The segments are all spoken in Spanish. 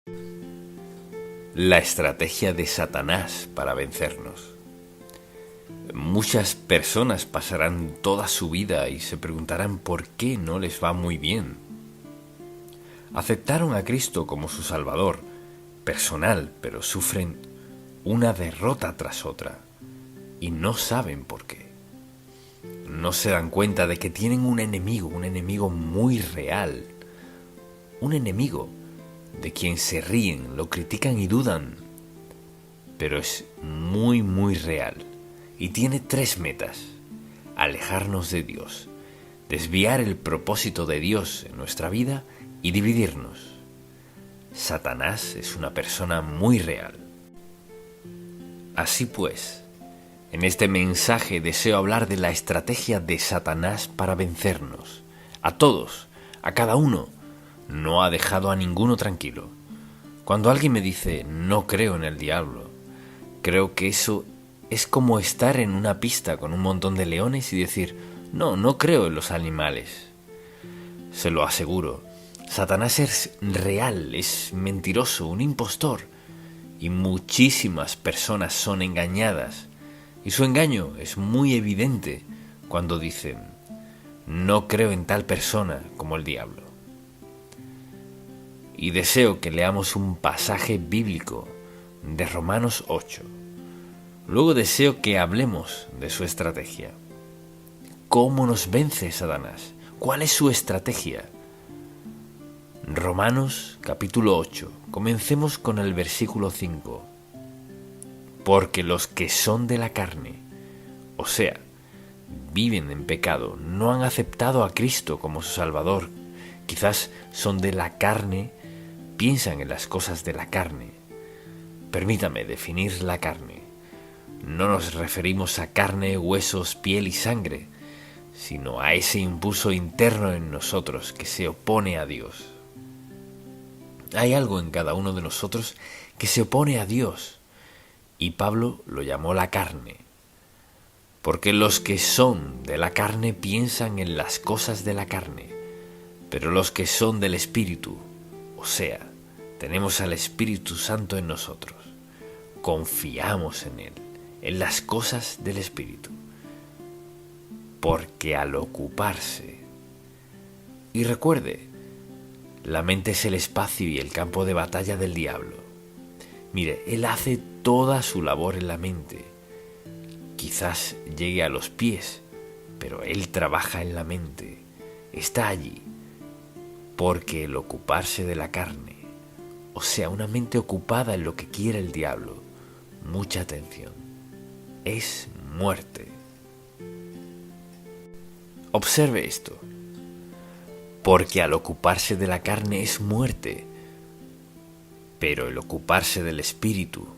La estrategia de Satanás para vencernos. Muchas personas pasarán toda su vida y se preguntarán por qué no les va muy bien. Aceptaron a Cristo como su Salvador personal, pero sufren una derrota tras otra y no saben por qué. No se dan cuenta de que tienen un enemigo muy real, un enemigo de quien se ríen, lo critican y dudan, pero es muy real y tiene 3 metas: alejarnos de Dios, desviar el propósito de Dios en nuestra vida y dividirnos. Satanás es una persona muy real. Así pues, en este mensaje deseo hablar de la estrategia de Satanás para vencernos. A todos, a cada uno. No ha dejado a ninguno tranquilo. Cuando alguien me dice no creo en el diablo, creo que eso es como estar en una pista con un montón de leones y decir no creo en los animales. Se lo aseguro, Satanás es real, es mentiroso, un impostor, y muchísimas personas son engañadas, y su engaño es muy evidente cuando dicen no creo en tal persona como el diablo. Y deseo que leamos un pasaje bíblico de Romanos 8. Luego deseo que hablemos de su estrategia. ¿Cómo nos vence Satanás? ¿Cuál es su estrategia? Romanos capítulo 8. Comencemos con el versículo 5. Porque los que son de la carne, o sea, viven en pecado, no han aceptado a Cristo como su Salvador. Quizás son de la carne, piensan en las cosas de la carne. Permítame definir la carne. No nos referimos a carne, huesos, piel y sangre, sino a ese impulso interno en nosotros que se opone a Dios. Hay algo en cada uno de nosotros que se opone a Dios, y Pablo lo llamó la carne. Porque los que son de la carne piensan en las cosas de la carne, pero los que son del Espíritu, o sea, tenemos al Espíritu Santo en nosotros, confiamos en Él, en las cosas del Espíritu. Porque al ocuparse, y recuerde, la mente es el espacio y el campo de batalla del diablo. Mire, él hace toda su labor en la mente. Quizás llegue a los pies, pero él trabaja en la mente, está allí. Porque el ocuparse de la carne, o sea, una mente ocupada en lo que quiere el diablo, mucha atención, es muerte. Observe esto. Porque al ocuparse de la carne es muerte, pero el ocuparse del Espíritu,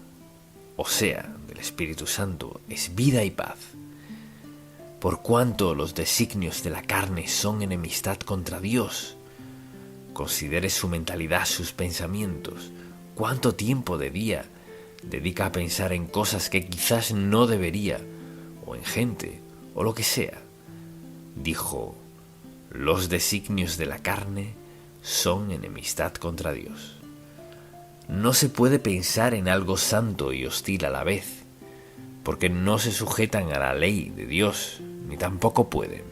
o sea, del Espíritu Santo, es vida y paz. Por cuanto los designios de la carne son enemistad contra Dios. Considere su mentalidad, sus pensamientos. ¿Cuánto tiempo de día dedica a pensar en cosas que quizás no debería, o en gente, o lo que sea? Dijo, los designios de la carne son enemistad contra Dios. No se puede pensar en algo santo y hostil a la vez, porque no se sujetan a la ley de Dios, ni tampoco pueden.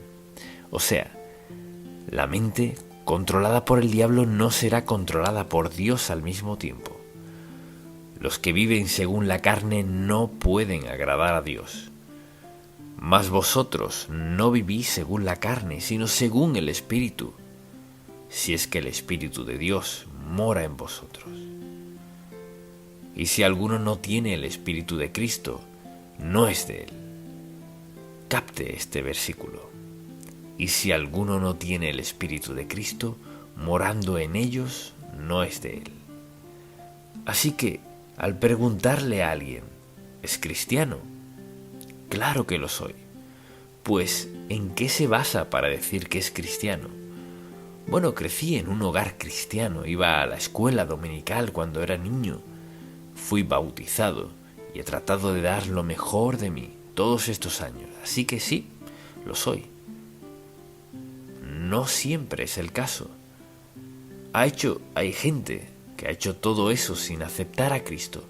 O sea, la mente controlada por el diablo no será controlada por Dios al mismo tiempo. Los que viven según la carne no pueden agradar a Dios. Mas vosotros no vivís según la carne, sino según el Espíritu, si es que el Espíritu de Dios mora en vosotros. Y si alguno no tiene el Espíritu de Cristo, no es de él. Capte este versículo. Y si alguno no tiene el Espíritu de Cristo, morando en ellos, no es de él. Así que, al preguntarle a alguien, ¿es cristiano? Claro que lo soy. Pues, ¿en qué se basa para decir que es cristiano? Bueno, crecí en un hogar cristiano, iba a la escuela dominical cuando era niño, fui bautizado y he tratado de dar lo mejor de mí todos estos años, así que sí, lo soy. No siempre es el caso. Hay gente que ha hecho todo eso sin aceptar a Cristo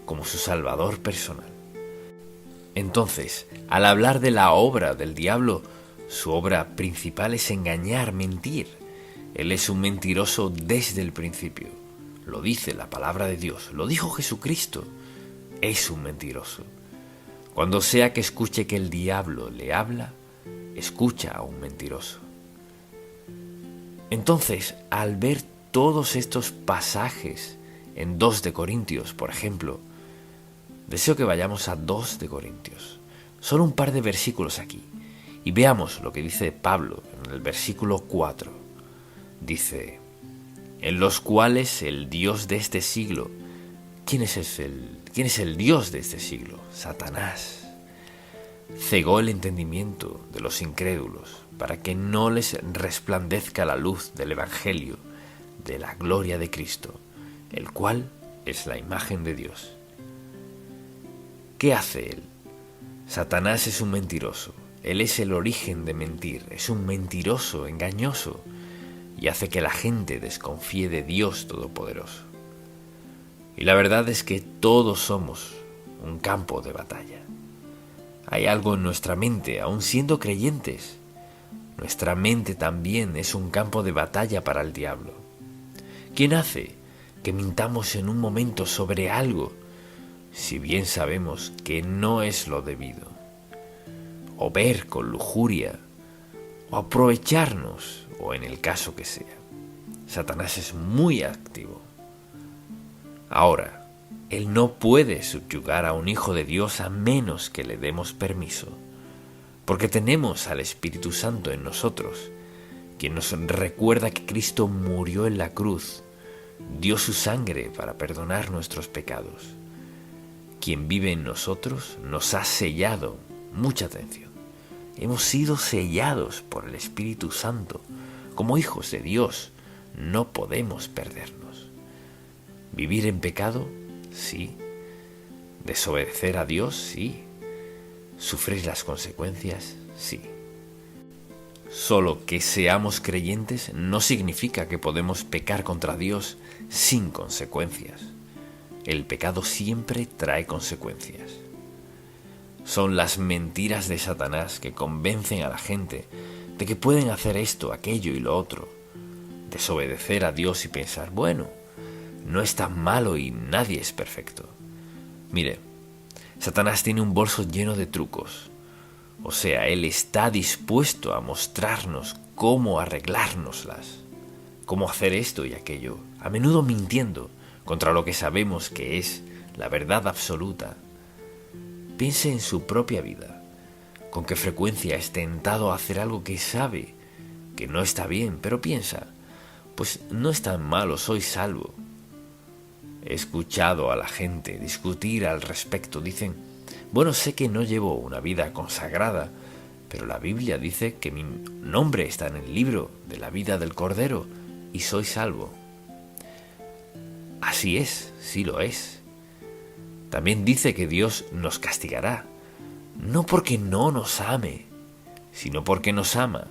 como su Salvador personal. Entonces, al hablar de la obra del diablo, su obra principal es engañar, mentir. Él es un mentiroso desde el principio. Lo dice la palabra de Dios, lo dijo Jesucristo. Es un mentiroso. Cuando sea que escuche que el diablo le habla, escucha a un mentiroso. Entonces, al ver todos estos pasajes en 2 de Corintios, por ejemplo, deseo que vayamos a 2 de Corintios. Solo un par de versículos aquí. Y veamos lo que dice Pablo en el versículo 4. Dice, en los cuales el Dios de este siglo. ¿Quién es el Dios de este siglo? Satanás. Cegó el entendimiento de los incrédulos para que no les resplandezca la luz del Evangelio de la gloria de Cristo, el cual es la imagen de Dios. ¿Qué hace él? Satanás es un mentiroso. Él es el origen de mentir. Es un mentiroso, engañoso, y hace que la gente desconfíe de Dios Todopoderoso. Y la verdad es que todos somos un campo de batalla. Hay algo en nuestra mente, aun siendo creyentes. Nuestra mente también es un campo de batalla para el diablo. ¿Quién hace que mintamos en un momento sobre algo, si bien sabemos que no es lo debido? O ver con lujuria, o aprovecharnos, o en el caso que sea. Satanás es muy activo. Ahora, él no puede subyugar a un hijo de Dios a menos que le demos permiso, porque tenemos al Espíritu Santo en nosotros, quien nos recuerda que Cristo murió en la cruz, dio su sangre para perdonar nuestros pecados. Quien vive en nosotros nos ha sellado, mucha atención, hemos sido sellados por el Espíritu Santo, como hijos de Dios, no podemos perdernos. ¿Vivir en pecado? Sí. ¿Desobedecer a Dios? Sí. ¿Sufrir las consecuencias? Sí. Solo que seamos creyentes no significa que podemos pecar contra Dios sin consecuencias. El pecado siempre trae consecuencias. Son las mentiras de Satanás que convencen a la gente de que pueden hacer esto, aquello y lo otro. Desobedecer a Dios y pensar, bueno, no es tan malo y nadie es perfecto. Mire, Satanás tiene un bolso lleno de trucos. O sea, él está dispuesto a mostrarnos cómo arreglárnoslas, cómo hacer esto y aquello, a menudo mintiendo contra lo que sabemos que es la verdad absoluta. Piense en su propia vida. ¿Con qué frecuencia es tentado a hacer algo que sabe que no está bien, pero piensa, pues no es tan malo, soy salvo? He escuchado a la gente discutir al respecto. Dicen, bueno, sé que no llevo una vida consagrada, pero la Biblia dice que mi nombre está en el libro de la vida del Cordero y soy salvo. Así es, sí lo es. También dice que Dios nos castigará, no porque no nos ame, sino porque nos ama,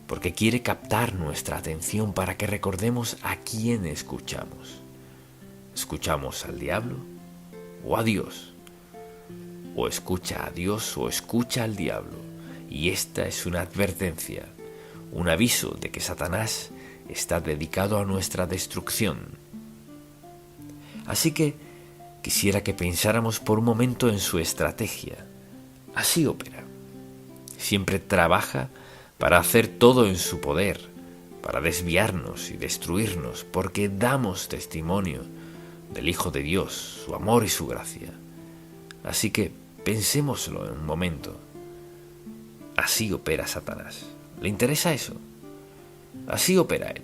porque quiere captar nuestra atención para que recordemos a quién escuchamos. ¿Escuchamos al diablo o a Dios? O escucha a Dios o escucha al diablo. Y esta es una advertencia, un aviso de que Satanás está dedicado a nuestra destrucción. Así que quisiera que pensáramos por un momento en su estrategia. Así opera. Siempre trabaja para hacer todo en su poder, para desviarnos y destruirnos, porque damos testimonio del Hijo de Dios, su amor y su gracia. Así que pensémoslo en un momento. Así opera Satanás. ¿Le interesa eso? Así opera él.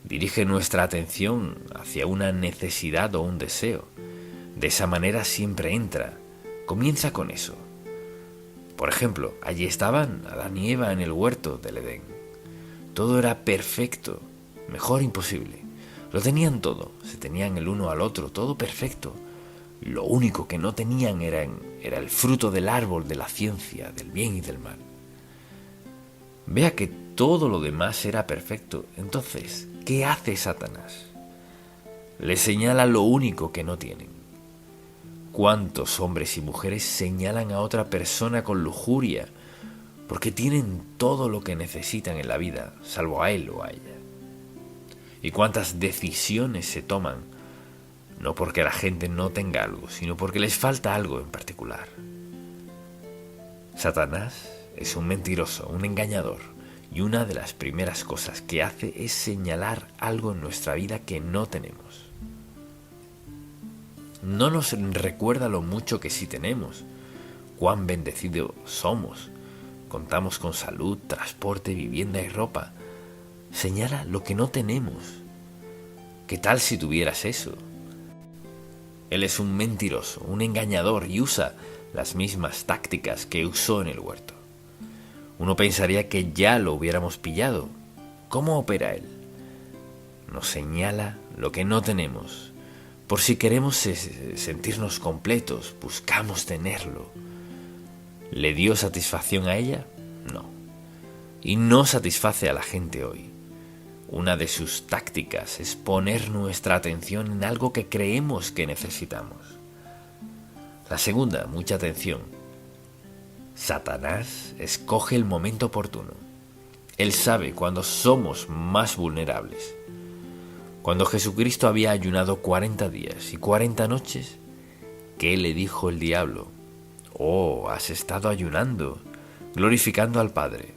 Dirige nuestra atención hacia una necesidad o un deseo. De esa manera siempre entra. Comienza con eso. Por ejemplo, allí estaban Adán y Eva en el huerto del Edén. Todo era perfecto, mejor imposible. Lo tenían todo, se tenían el uno al otro, todo perfecto. Lo único que no tenían era el fruto del árbol de la ciencia, del bien y del mal. Vea que todo lo demás era perfecto. Entonces, ¿qué hace Satanás? les señala lo único que no tienen. ¿Cuántos hombres y mujeres señalan a otra persona con lujuria porque tienen todo lo que necesitan en la vida, salvo a él o a ella? ¿Y cuántas decisiones se toman no porque la gente no tenga algo, sino porque les falta algo en particular? Satanás es un mentiroso, un engañador, y una de las primeras cosas que hace es señalar algo en nuestra vida que no tenemos. No nos recuerda lo mucho que sí tenemos, cuán bendecidos somos. Contamos con salud, transporte, vivienda y ropa. Señala lo que no tenemos. ¿Qué tal si tuvieras eso? Él es un mentiroso, un engañador y usa las mismas tácticas que usó en el huerto. Uno pensaría que ya lo hubiéramos pillado. ¿Cómo opera él? Nos señala lo que no tenemos. Por si queremos sentirnos completos, buscamos tenerlo. ¿Le dio satisfacción a ella? No. Y no satisface a la gente hoy. Una de sus tácticas es poner nuestra atención en algo que creemos que necesitamos. La segunda, mucha atención. Satanás escoge el momento oportuno. Él sabe cuándo somos más vulnerables. Cuando Jesucristo había ayunado 40 días y 40 noches, ¿qué le dijo el diablo? Oh, has estado ayunando, glorificando al Padre.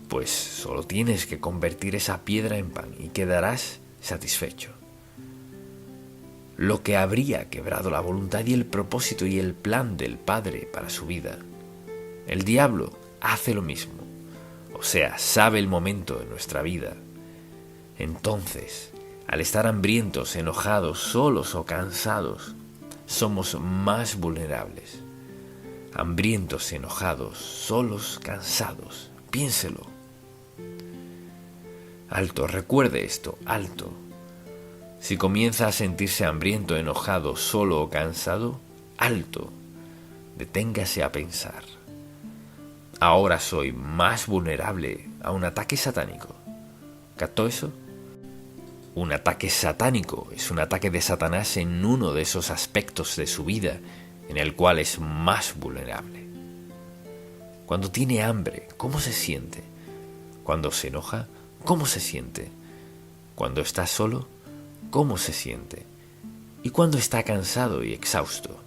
Pues solo tienes que convertir esa piedra en pan y quedarás satisfecho. Lo que habría quebrado la voluntad y el propósito y el plan del Padre para su vida. El diablo hace lo mismo, o sea, sabe el momento de nuestra vida. Entonces, al estar hambrientos, enojados, solos o cansados, somos más vulnerables. Hambrientos, enojados, solos, cansados. Piénselo. Alto, recuerde esto, alto. Si comienza a sentirse hambriento, enojado, solo o cansado, alto. Deténgase a pensar. Ahora soy más vulnerable a un ataque satánico. ¿Captó eso? Un ataque satánico es un ataque de Satanás en uno de esos aspectos de su vida en el cual es más vulnerable. Cuando tiene hambre, ¿cómo se siente? Cuando se enoja, ¿cómo se siente? Cuando está solo, ¿cómo se siente? Y cuando está cansado y exhausto.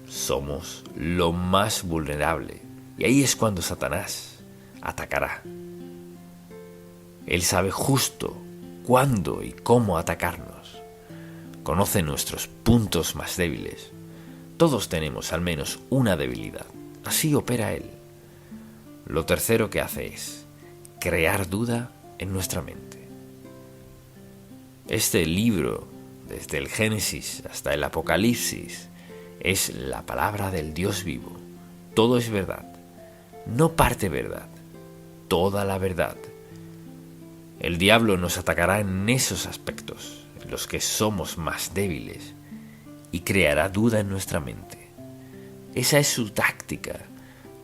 Somos lo más vulnerable y ahí es cuando Satanás atacará. Él sabe justo cuándo y cómo atacarnos. Conoce nuestros puntos más débiles. Todos tenemos al menos una debilidad. Así opera él. Lo tercero que hace es crear duda en nuestra mente. Este libro, desde el Génesis hasta el Apocalipsis, es la palabra del Dios vivo. Todo es verdad. No parte verdad. Toda la verdad. El diablo nos atacará en esos aspectos, en los que somos más débiles, y creará duda en nuestra mente. Esa es su táctica,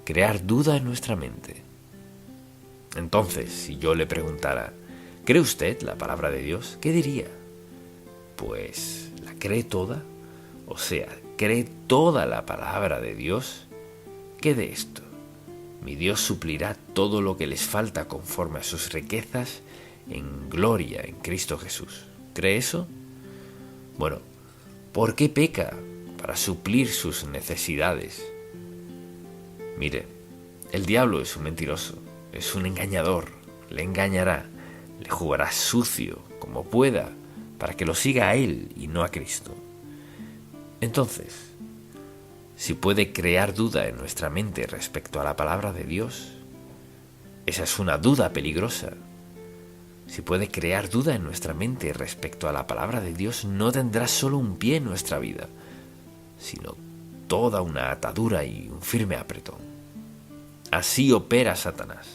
crear duda en nuestra mente. Entonces, si yo le preguntara, ¿cree usted la palabra de Dios? ¿Qué diría? Pues, ¿la cree toda? O sea, ¿cree toda la palabra de Dios? ¿Qué de esto? Mi Dios suplirá todo lo que les falta conforme a sus riquezas en gloria en Cristo Jesús. ¿Cree eso? Bueno, ¿por qué peca? Para suplir sus necesidades. Mire, el diablo es un mentiroso, es un engañador, le engañará, le jugará sucio como pueda para que lo siga a él y no a Cristo. Entonces, si puede crear duda en nuestra mente respecto a la palabra de Dios, esa es una duda peligrosa. Si puede crear duda en nuestra mente respecto a la palabra de Dios, no tendrá solo un pie en nuestra vida, sino toda una atadura y un firme apretón. Así opera Satanás.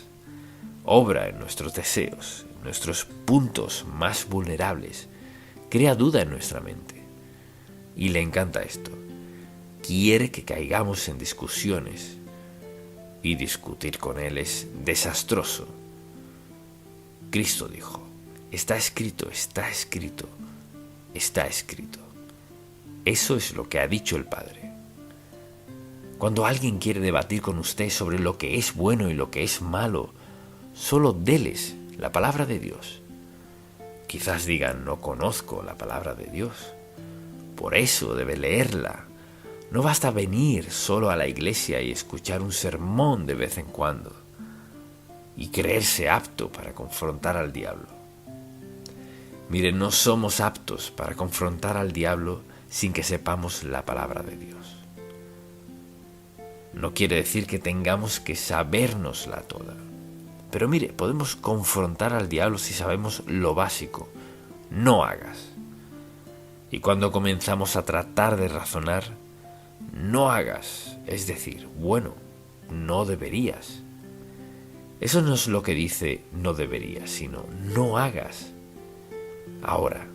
Obra en nuestros deseos, en nuestros puntos más vulnerables. Crea duda en nuestra mente. Y le encanta esto. Quiere que caigamos en discusiones. Y discutir con él es desastroso. Cristo dijo, está escrito, está escrito, está escrito. Eso es lo que ha dicho el Padre. Cuando alguien quiere debatir con usted sobre lo que es bueno y lo que es malo, solo déles la palabra de Dios. Quizás digan, no conozco la palabra de Dios. Por eso debe leerla. No basta venir solo a la iglesia y escuchar un sermón de vez en cuando y creerse apto para confrontar al diablo. Miren, no somos aptos para confrontar al diablo sin que sepamos la palabra de Dios. No quiere decir que tengamos que sabérnosla toda. Pero mire, podemos confrontar al diablo si sabemos lo básico. No hagas. Y cuando comenzamos a tratar de razonar, no hagas, es decir, bueno, no deberías. Eso no es lo que dice no deberías, sino no hagas. Ahora,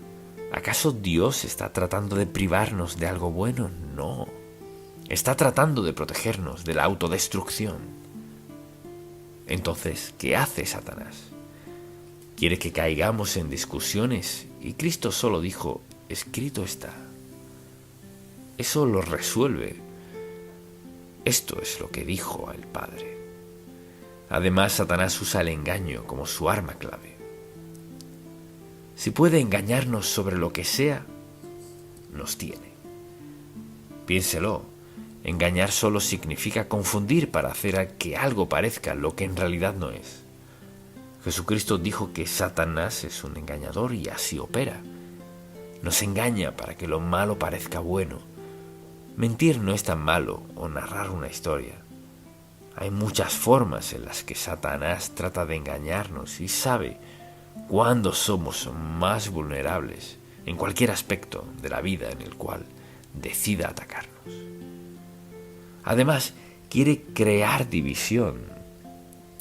¿acaso Dios está tratando de privarnos de algo bueno? No. Está tratando de protegernos de la autodestrucción. Entonces, ¿qué hace Satanás? Quiere que caigamos en discusiones y Cristo solo dijo, escrito está. Eso lo resuelve. Esto es lo que dijo el Padre. Además, Satanás usa el engaño como su arma clave. Si puede engañarnos sobre lo que sea, nos tiene. Piénselo, engañar solo significa confundir para hacer que algo parezca lo que en realidad no es. Jesucristo dijo que Satanás es un engañador y así opera. Nos engaña para que lo malo parezca bueno. Mentir no es tan malo o narrar una historia. Hay muchas formas en las que Satanás trata de engañarnos y sabe cuándo somos más vulnerables en cualquier aspecto de la vida en el cual decida atacarnos. Además, quiere crear división.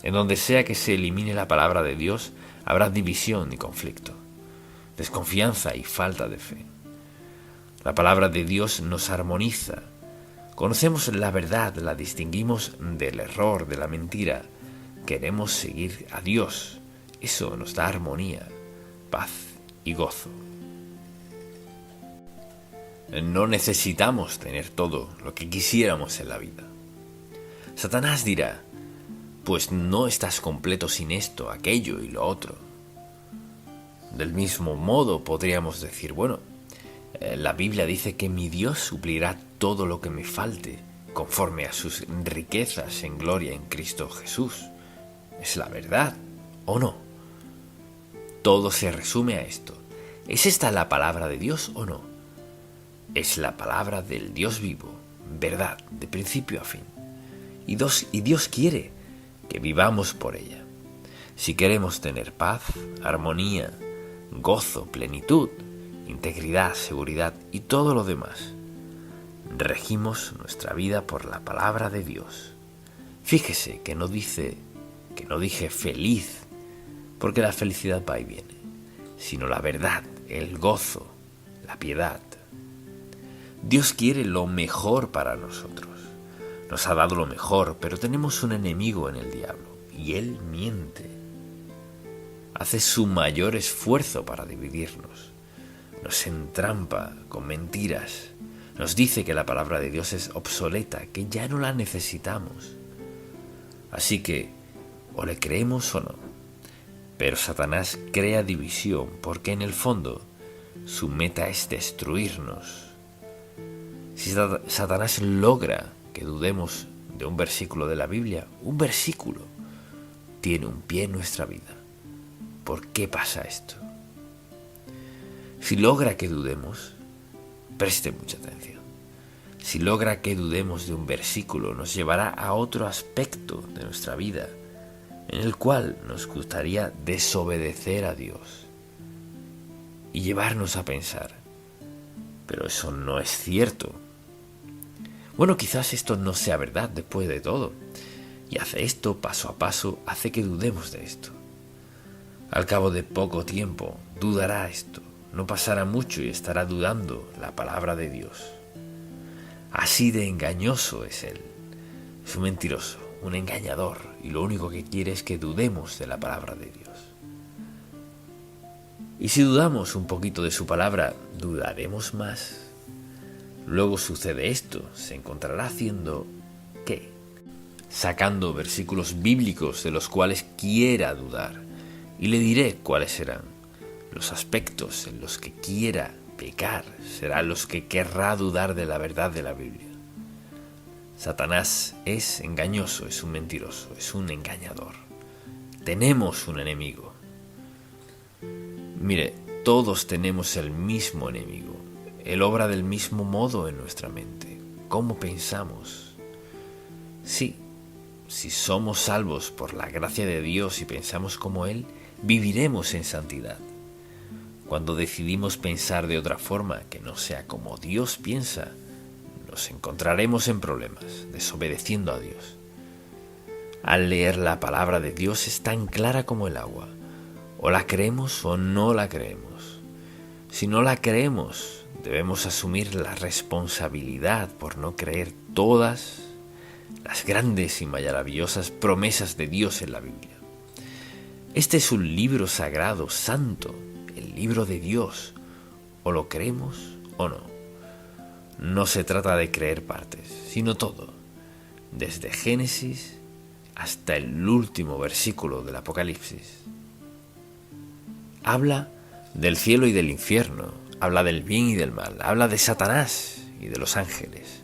En donde sea que se elimine la palabra de Dios, habrá división y conflicto, desconfianza y falta de fe. La palabra de Dios nos armoniza. Conocemos la verdad, la distinguimos del error, de la mentira. Queremos seguir a Dios. Eso nos da armonía, paz y gozo. No necesitamos tener todo lo que quisiéramos en la vida. Satanás dirá, pues no estás completo sin esto, aquello y lo otro. Del mismo modo podríamos decir, bueno, la Biblia dice que mi Dios suplirá todo lo que me falte, conforme a sus riquezas en gloria en Cristo Jesús. ¿Es la verdad o no? Todo se resume a esto. ¿Es esta la palabra de Dios o no? Es la palabra del Dios vivo, verdad, de principio a fin. Y Dios quiere que vivamos por ella. Si queremos tener paz, armonía, gozo, plenitud, integridad, seguridad y todo lo demás, regimos nuestra vida por la palabra de Dios. Fíjese que no dije feliz, porque la felicidad va y viene, sino la verdad, el gozo, la piedad. Dios quiere lo mejor para nosotros. Nos ha dado lo mejor, pero tenemos un enemigo en el diablo, y él miente. Hace su mayor esfuerzo para dividirnos. Nos entrampa con mentiras. Nos dice que la palabra de Dios es obsoleta, que ya no la necesitamos. Así que, o le creemos o no. Pero Satanás crea división porque en el fondo su meta es destruirnos. Si Satanás logra que dudemos de un versículo de la Biblia, un versículo tiene un pie en nuestra vida. ¿Por qué pasa esto? Si logra que dudemos, preste mucha atención. Si logra que dudemos de un versículo, nos llevará a otro aspecto de nuestra vida, en el cual nos gustaría desobedecer a Dios y llevarnos a pensar, pero eso no es cierto. Bueno, quizás esto no sea verdad después de todo, y hace esto paso a paso, hace que dudemos de esto. Al cabo de poco tiempo, dudará esto, no pasará mucho y estará dudando la palabra de Dios. Así de engañoso es él, es un mentiroso, un engañador, y lo único que quiere es que dudemos de la palabra de Dios. Y si dudamos un poquito de su palabra, dudaremos más. Luego sucede esto, se encontrará haciendo ¿qué? Sacando versículos bíblicos de los cuales quiera dudar, y le diré cuáles serán. Los aspectos en los que quiera pecar serán los que querrá dudar de la verdad de la Biblia. Satanás es engañoso, es un mentiroso, es un engañador. Tenemos un enemigo. Mire, todos tenemos el mismo enemigo. Él obra del mismo modo en nuestra mente. ¿Cómo pensamos? Sí, si somos salvos por la gracia de Dios y pensamos como Él, viviremos en santidad. Cuando decidimos pensar de otra forma que no sea como Dios piensa, nos encontraremos en problemas, desobedeciendo a Dios. Al leer la palabra de Dios es tan clara como el agua. O la creemos o no la creemos. Si no la creemos, debemos asumir la responsabilidad por no creer todas las grandes y maravillosas promesas de Dios en la Biblia. Este es un libro sagrado, santo, el libro de Dios. O lo creemos o no. No se trata de creer partes, sino todo, desde Génesis hasta el último versículo del Apocalipsis. Habla del cielo y del infierno, habla del bien y del mal, habla de Satanás y de los ángeles,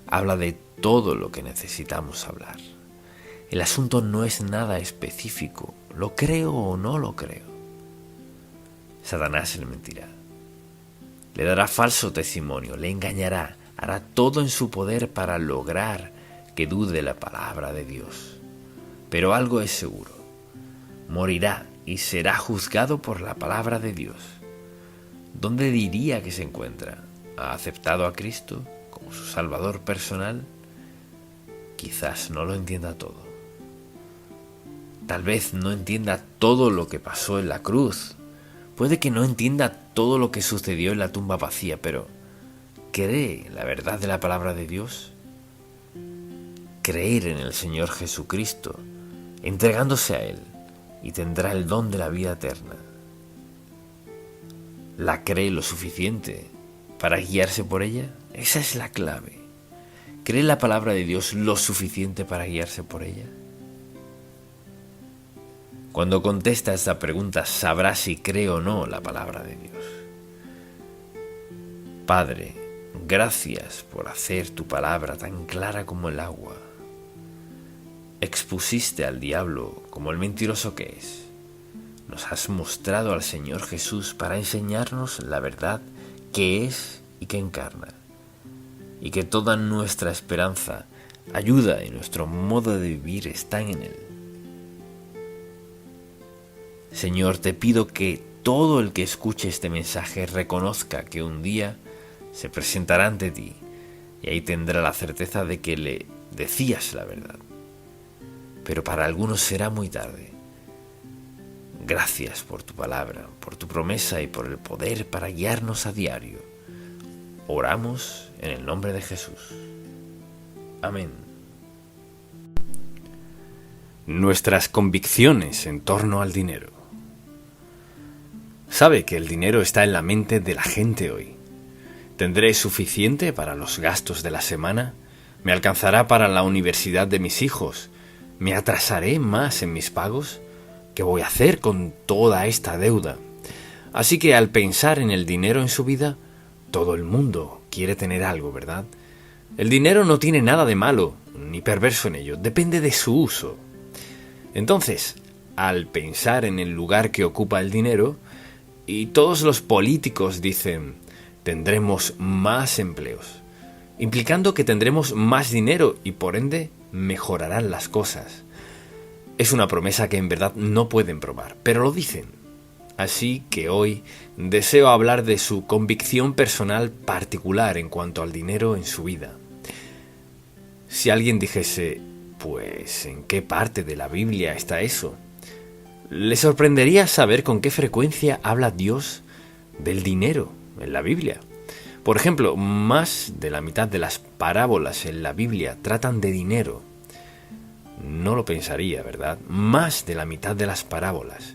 habla de todo lo que necesitamos hablar. El asunto no es nada específico, lo creo o no lo creo. Satanás le mentirá, le dará falso testimonio, le engañará, hará todo en su poder para lograr que dude la palabra de Dios. Pero algo es seguro, morirá y será juzgado por la palabra de Dios. ¿Dónde diría que se encuentra? ¿Ha aceptado a Cristo como su Salvador personal? Quizás no lo entienda todo. Tal vez no entienda todo lo que pasó en la cruz. Puede que no entienda todo lo que sucedió en la tumba vacía, pero ¿cree la verdad de la palabra de Dios? Creer en el Señor Jesucristo, entregándose a Él, y tendrá el don de la vida eterna. ¿La cree lo suficiente para guiarse por ella? Esa es la clave. ¿Cree la palabra de Dios lo suficiente para guiarse por ella? Cuando contesta esta pregunta, sabrá si cree o no la palabra de Dios. Padre, gracias por hacer tu palabra tan clara como el agua. Expusiste al diablo como el mentiroso que es. Nos has mostrado al Señor Jesús para enseñarnos la verdad que es y que encarna, y que toda nuestra esperanza, ayuda y nuestro modo de vivir están en Él. Señor, te pido que todo el que escuche este mensaje reconozca que un día se presentará ante ti y ahí tendrá la certeza de que le decías la verdad. Pero para algunos será muy tarde. Gracias por tu palabra, por tu promesa y por el poder para guiarnos a diario. Oramos en el nombre de Jesús. Amén. Nuestras convicciones en torno al dinero. Sabe que el dinero está en la mente de la gente hoy. ¿Tendré suficiente para los gastos de la semana? ¿Me alcanzará para la universidad de mis hijos? ¿Me atrasaré más en mis pagos? ¿Qué voy a hacer con toda esta deuda? Así que al pensar en el dinero en su vida, todo el mundo quiere tener algo, ¿verdad? El dinero no tiene nada de malo, ni perverso en ello, depende de su uso. Entonces, al pensar en el lugar que ocupa el dinero, y todos los políticos dicen, tendremos más empleos, implicando que tendremos más dinero y por ende mejorarán las cosas. Es una promesa que en verdad no pueden probar, pero lo dicen. Así que hoy deseo hablar de su convicción personal particular en cuanto al dinero en su vida. Si alguien dijese, pues, ¿en qué parte de la Biblia está eso? Le sorprendería saber con qué frecuencia habla Dios del dinero en la Biblia. Por ejemplo, más de la mitad de las parábolas en la Biblia tratan de dinero. No lo pensaría, ¿verdad? Más de la mitad de las parábolas.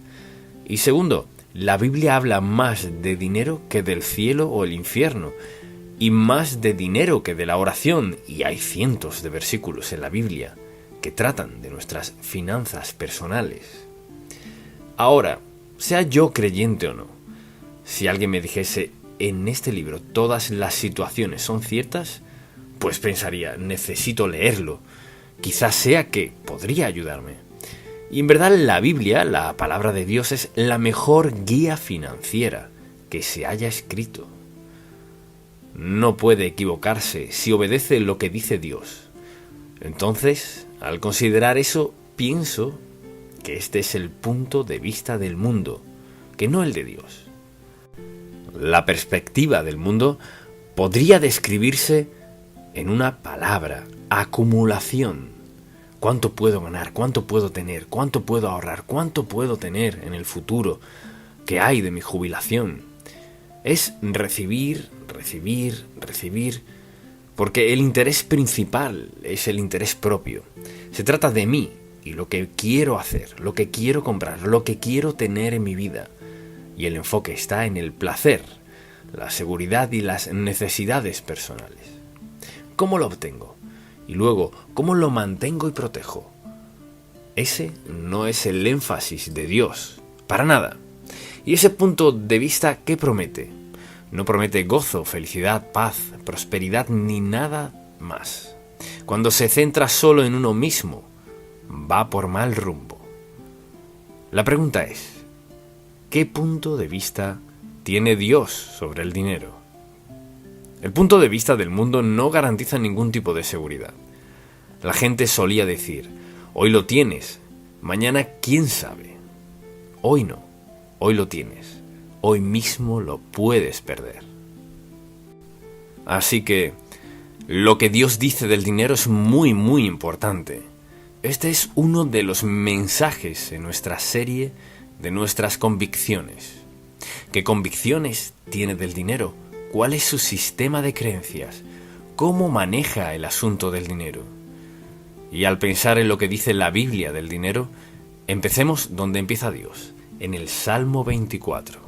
Y segundo, La Biblia habla más de dinero que del cielo o el infierno, y más de dinero que de la oración, y hay cientos de versículos en la Biblia que tratan de nuestras finanzas personales. Ahora, sea yo creyente o no, si alguien me dijese, en este libro todas las situaciones son ciertas, pues pensaría, necesito leerlo, quizás sea que podría ayudarme. Y en verdad la Biblia, la palabra de Dios, es la mejor guía financiera que se haya escrito. No puede equivocarse si obedece lo que dice Dios. Entonces, al considerar eso, pienso que este es el punto de vista del mundo, que no el de Dios. La perspectiva del mundo podría describirse en una palabra: acumulación. ¿Cuánto puedo ganar? ¿Cuánto puedo tener? ¿Cuánto puedo ahorrar? ¿Cuánto puedo tener en el futuro? ¿Qué hay de mi jubilación? Es recibir, recibir, recibir, porque el interés principal es el interés propio. Se trata de mí y lo que quiero hacer, lo que quiero comprar, lo que quiero tener en mi vida. Y el enfoque está en el placer, la seguridad y las necesidades personales. ¿Cómo lo obtengo? Y luego, ¿cómo lo mantengo y protejo? Ese no es el énfasis de Dios, para nada. ¿Y ese punto de vista qué promete? No promete gozo, felicidad, paz, prosperidad ni nada más. Cuando se centra solo en uno mismo, va por mal rumbo. La pregunta es, ¿qué punto de vista tiene Dios sobre el dinero? El punto de vista del mundo no garantiza ningún tipo de seguridad. La gente solía decir, hoy lo tienes, mañana quién sabe. Hoy no, hoy lo tienes, hoy mismo lo puedes perder. Así que, lo que Dios dice del dinero es muy, muy importante. Este es uno de los mensajes en nuestra serie de nuestras convicciones. ¿Qué convicciones tiene del dinero? ¿Cuál es su sistema de creencias? ¿Cómo maneja el asunto del dinero? Y al pensar en lo que dice la Biblia del dinero, empecemos donde empieza Dios, en el Salmo 24.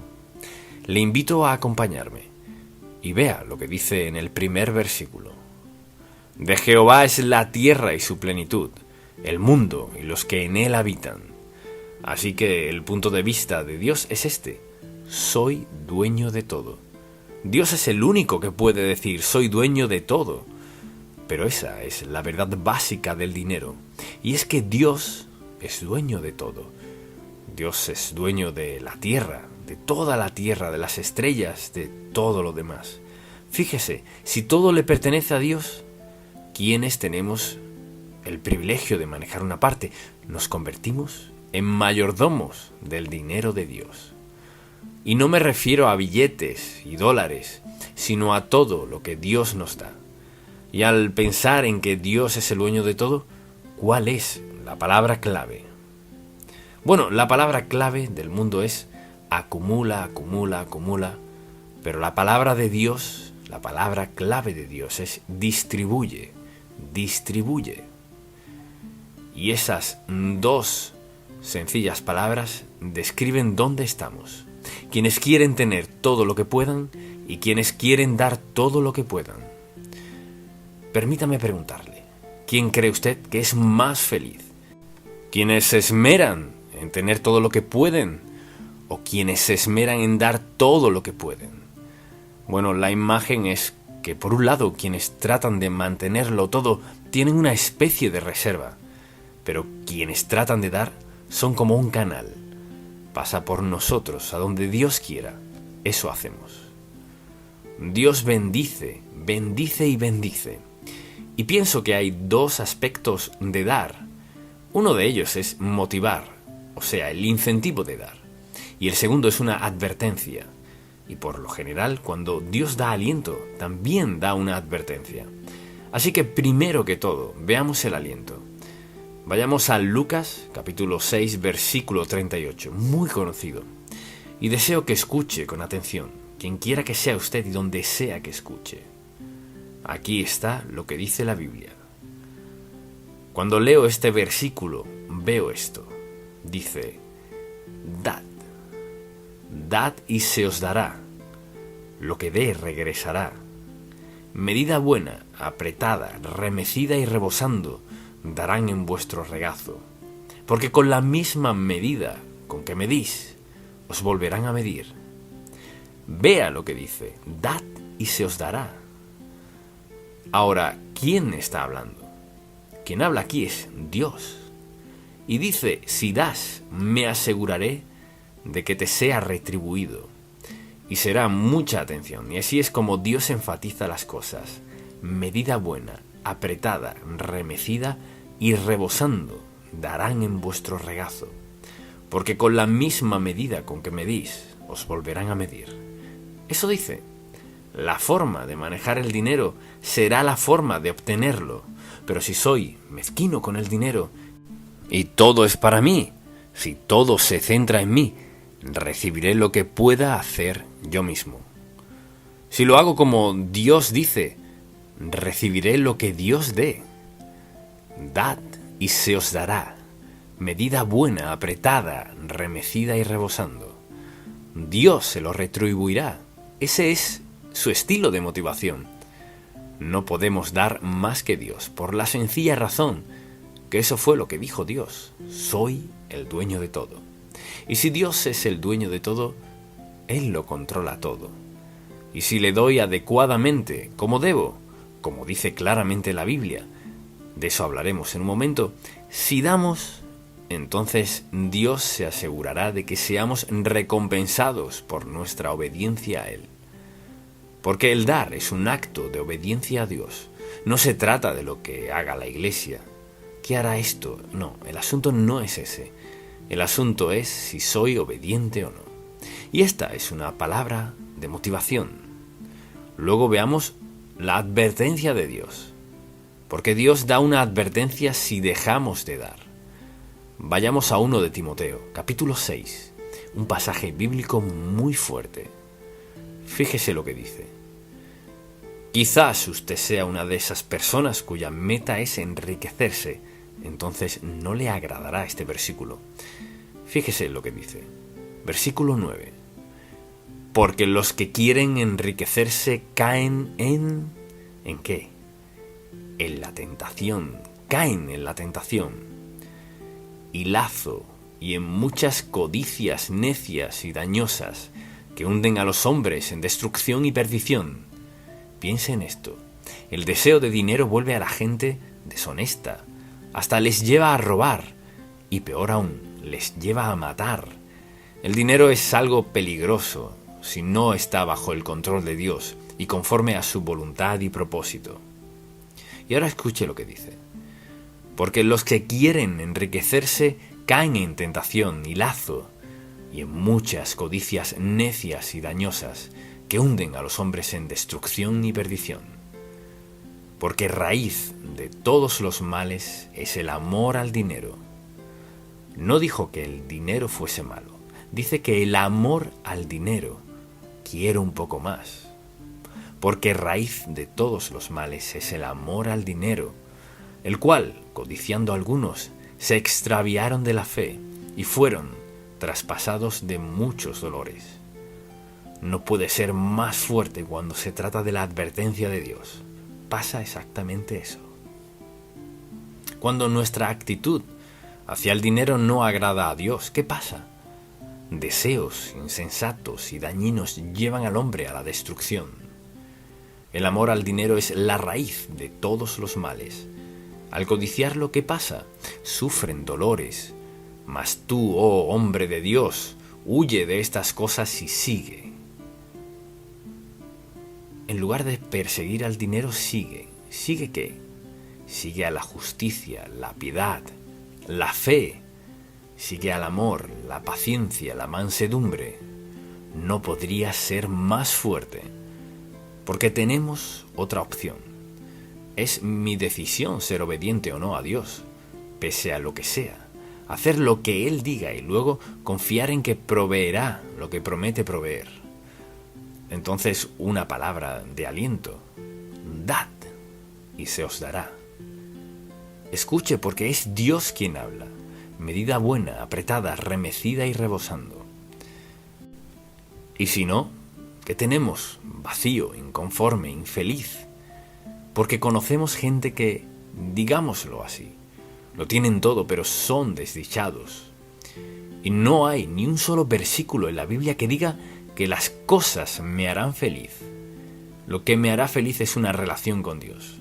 Le invito a acompañarme y vea lo que dice en el primer versículo. De Jehová es la tierra y su plenitud, el mundo y los que en él habitan. Así que el punto de vista de Dios es este: soy dueño de todo. Dios es el único que puede decir soy dueño de todo. Pero esa es la verdad básica del dinero. Y es que Dios es dueño de todo. Dios es dueño de la tierra, de toda la tierra, de las estrellas, de todo lo demás. Fíjese, si todo le pertenece a Dios, ¿quiénes tenemos el privilegio de manejar una parte? Nos convertimos en mayordomos del dinero de Dios. Y no me refiero a billetes y dólares, sino a todo lo que Dios nos da. Y al pensar en que Dios es el dueño de todo, ¿cuál es la palabra clave? Bueno, la palabra clave del mundo es acumula, acumula, acumula, pero la palabra de Dios, la palabra clave de Dios es distribuye, distribuye. Y esas dos sencillas palabras describen dónde estamos. Quienes quieren tener todo lo que puedan y quienes quieren dar todo lo que puedan. Permítame preguntarle, ¿quién cree usted que es más feliz? ¿Quienes se esmeran en tener todo lo que pueden o quienes se esmeran en dar todo lo que pueden? Bueno, la imagen es que por un lado quienes tratan de mantenerlo todo tienen una especie de reserva, pero quienes tratan de dar son como un canal. Pasa por nosotros, a donde Dios quiera. Eso hacemos. Dios bendice, bendice y bendice. Y pienso que hay dos aspectos de dar. Uno de ellos es motivar, o sea, el incentivo de dar. Y el segundo es una advertencia. Y por lo general, cuando Dios da aliento, también da una advertencia. Así que primero que todo, veamos el aliento. Vayamos a Lucas, capítulo 6, versículo 38, muy conocido. Y deseo que escuche con atención, quien quiera que sea usted y donde sea que escuche. Aquí está lo que dice la Biblia. Cuando leo este versículo, veo esto. Dice, dad. Dad y se os dará. Lo que dé regresará. Medida buena, apretada, remecida y rebosando, darán en vuestro regazo. Porque con la misma medida con que medís, os volverán a medir. Vea lo que dice, dad y se os dará. Ahora, ¿quién está hablando? Quien habla aquí es Dios. Y dice, si das, me aseguraré de que te sea retribuido. Y será mucha atención, y así es como Dios enfatiza las cosas. Medida buena, apretada, remecida y rebosando, darán en vuestro regazo. Porque con la misma medida con que medís, os volverán a medir. Eso dice, la forma de manejar el dinero será la forma de obtenerlo. Pero si soy mezquino con el dinero y todo es para mí, si todo se centra en mí, recibiré lo que pueda hacer yo mismo. Si lo hago como Dios dice, recibiré lo que Dios dé. Dad y se os dará. Medida buena, apretada, remecida y rebosando. Dios se lo retribuirá. Ese es su estilo de motivación. No podemos dar más que Dios, por la sencilla razón que eso fue lo que dijo Dios. Soy el dueño de todo. Y si Dios es el dueño de todo, Él lo controla todo. Y si le doy adecuadamente, como debo, como dice claramente la Biblia, de eso hablaremos en un momento, si damos, entonces Dios se asegurará de que seamos recompensados por nuestra obediencia a Él. Porque el dar es un acto de obediencia a Dios. No se trata de lo que haga la Iglesia. ¿Qué hará esto? No, el asunto no es ese. El asunto es si soy obediente o no. Y esta es una palabra de motivación. Luego veamos la advertencia de Dios. Porque Dios da una advertencia si dejamos de dar. Vayamos a 1 de Timoteo, capítulo 6, un pasaje bíblico muy fuerte. Fíjese lo que dice. Quizás usted sea una de esas personas cuya meta es enriquecerse, entonces no le agradará este versículo. Fíjese lo que dice. Versículo 9. Porque los que quieren enriquecerse caen ¿en qué? En la tentación. Caen en la tentación. Y lazo y en muchas codicias necias y dañosas que hunden a los hombres en destrucción y perdición. Piense en esto. El deseo de dinero vuelve a la gente deshonesta. Hasta les lleva a robar. Y peor aún, les lleva a matar. El dinero es algo peligroso si no está bajo el control de Dios y conforme a su voluntad y propósito. Y ahora escuche lo que dice. Porque los que quieren enriquecerse caen en tentación y lazo y en muchas codicias necias y dañosas que hunden a los hombres en destrucción y perdición. Porque raíz de todos los males es el amor al dinero. No dijo que el dinero fuese malo, dice que el amor al dinero, quiero un poco más. Porque raíz de todos los males es el amor al dinero, el cual, codiciando algunos, se extraviaron de la fe y fueron traspasados de muchos dolores. No puede ser más fuerte cuando se trata de la advertencia de Dios. Pasa exactamente eso. Cuando nuestra actitud hacia el dinero no agrada a Dios, ¿qué pasa? Deseos insensatos y dañinos llevan al hombre a la destrucción. El amor al dinero es la raíz de todos los males. Al codiciarlo, ¿qué pasa? Sufren dolores. Mas tú, oh hombre de Dios, huye de estas cosas y sigue. En lugar de perseguir al dinero, sigue. ¿Sigue qué? Sigue a la justicia, la piedad, la fe. Sigue al amor, la paciencia, la mansedumbre. No podría ser más fuerte. Porque tenemos otra opción. Es mi decisión ser obediente o no a Dios, pese a lo que sea. Hacer lo que Él diga y luego confiar en que proveerá lo que promete proveer. Entonces, una palabra de aliento. Dad y se os dará. Escuche, porque es Dios quien habla. Medida buena, apretada, remecida y rebosando. Y si no, ¿qué tenemos? Vacío, inconforme, infeliz. Porque conocemos gente que, digámoslo así, lo tienen todo, pero son desdichados. Y no hay ni un solo versículo en la Biblia que diga que las cosas me harán feliz. Lo que me hará feliz es una relación con Dios.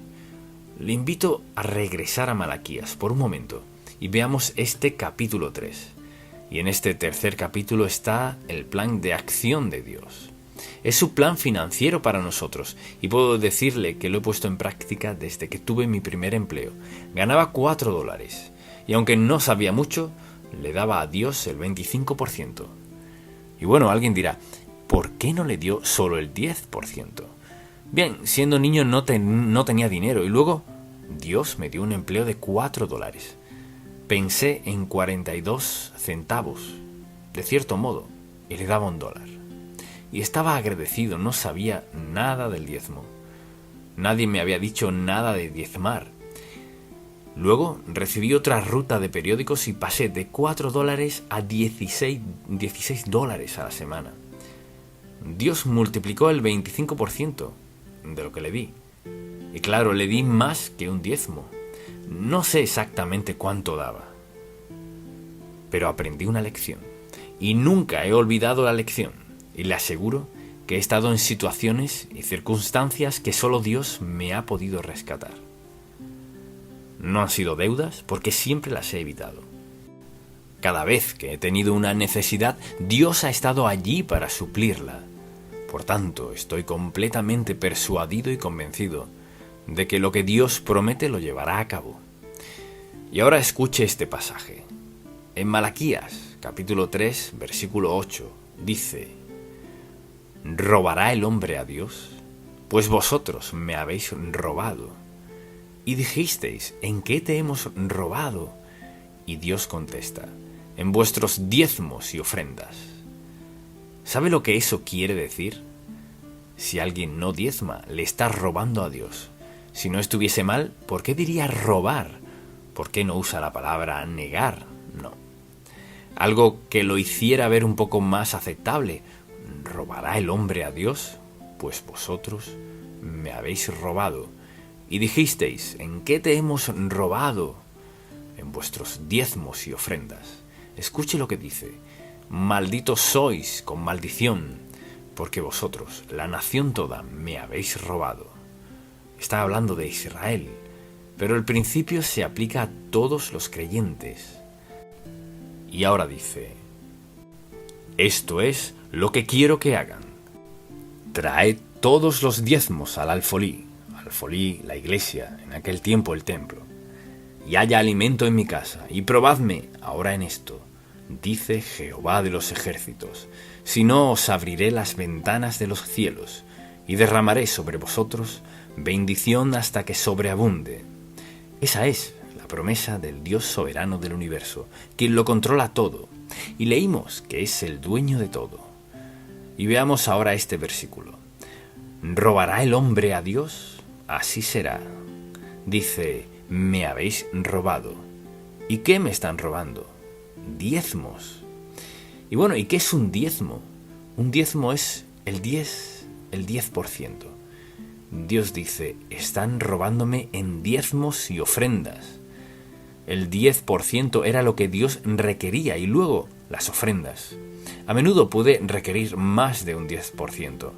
Le invito a regresar a Malaquías por un momento y veamos este capítulo 3. Y en este tercer capítulo está el plan de acción de Dios. Es su plan financiero para nosotros y puedo decirle que lo he puesto en práctica desde que tuve mi primer empleo. Ganaba $4 y aunque no sabía mucho, le daba a Dios el 25%. Y bueno, alguien dirá, ¿por qué no le dio solo el 10%? Bien, siendo niño no tenía dinero y luego Dios me dio un empleo de $4. Pensé en 42 centavos, de cierto modo, y le daba $1. Y estaba agradecido, no sabía nada del diezmo. Nadie me había dicho nada de diezmar. Luego recibí otra ruta de periódicos y pasé de $4 a $16 a la semana. Dios multiplicó el 25% de lo que le di. Y claro, le di más que un diezmo. No sé exactamente cuánto daba. Pero aprendí una lección. Y nunca he olvidado la lección. Y le aseguro que he estado en situaciones y circunstancias que solo Dios me ha podido rescatar. No han sido deudas porque siempre las he evitado. Cada vez que he tenido una necesidad, Dios ha estado allí para suplirla. Por tanto, estoy completamente persuadido y convencido de que lo que Dios promete lo llevará a cabo. Y ahora escuche este pasaje. En Malaquías, capítulo 3, versículo 8, dice: ¿robará el hombre a Dios? Pues vosotros me habéis robado. Y dijisteis, ¿en qué te hemos robado? Y Dios contesta, en vuestros diezmos y ofrendas. ¿Sabe lo que eso quiere decir? Si alguien no diezma, le está robando a Dios. Si no estuviese mal, ¿por qué diría robar? ¿Por qué no usa la palabra negar? No. Algo que lo hiciera ver un poco más aceptable. ¿Robará el hombre a Dios? Pues vosotros me habéis robado. Y dijisteis, ¿en qué te hemos robado? En vuestros diezmos y ofrendas. Escuche lo que dice. Malditos sois con maldición, porque vosotros, la nación toda, me habéis robado. Está hablando de Israel, pero el principio se aplica a todos los creyentes. Y ahora dice, esto es lo que quiero que hagan. Traed todos los diezmos al alfolí, la iglesia, en aquel tiempo el templo, y haya alimento en mi casa, y probadme ahora en esto, dice Jehová de los ejércitos, si no os abriré las ventanas de los cielos, y derramaré sobre vosotros bendición hasta que sobreabunde. Esa es la promesa del Dios soberano del universo, quien lo controla todo, y leímos que es el dueño de todo. Y veamos ahora este versículo. ¿Robará el hombre a Dios? Así será. Dice, me habéis robado. ¿Y qué me están robando? Diezmos. Y bueno, ¿y qué es un diezmo? Un diezmo es el 10%. Dios dice, están robándome en diezmos y ofrendas. El 10% era lo que Dios requería y luego las ofrendas. A menudo puede requerir más de un 10%.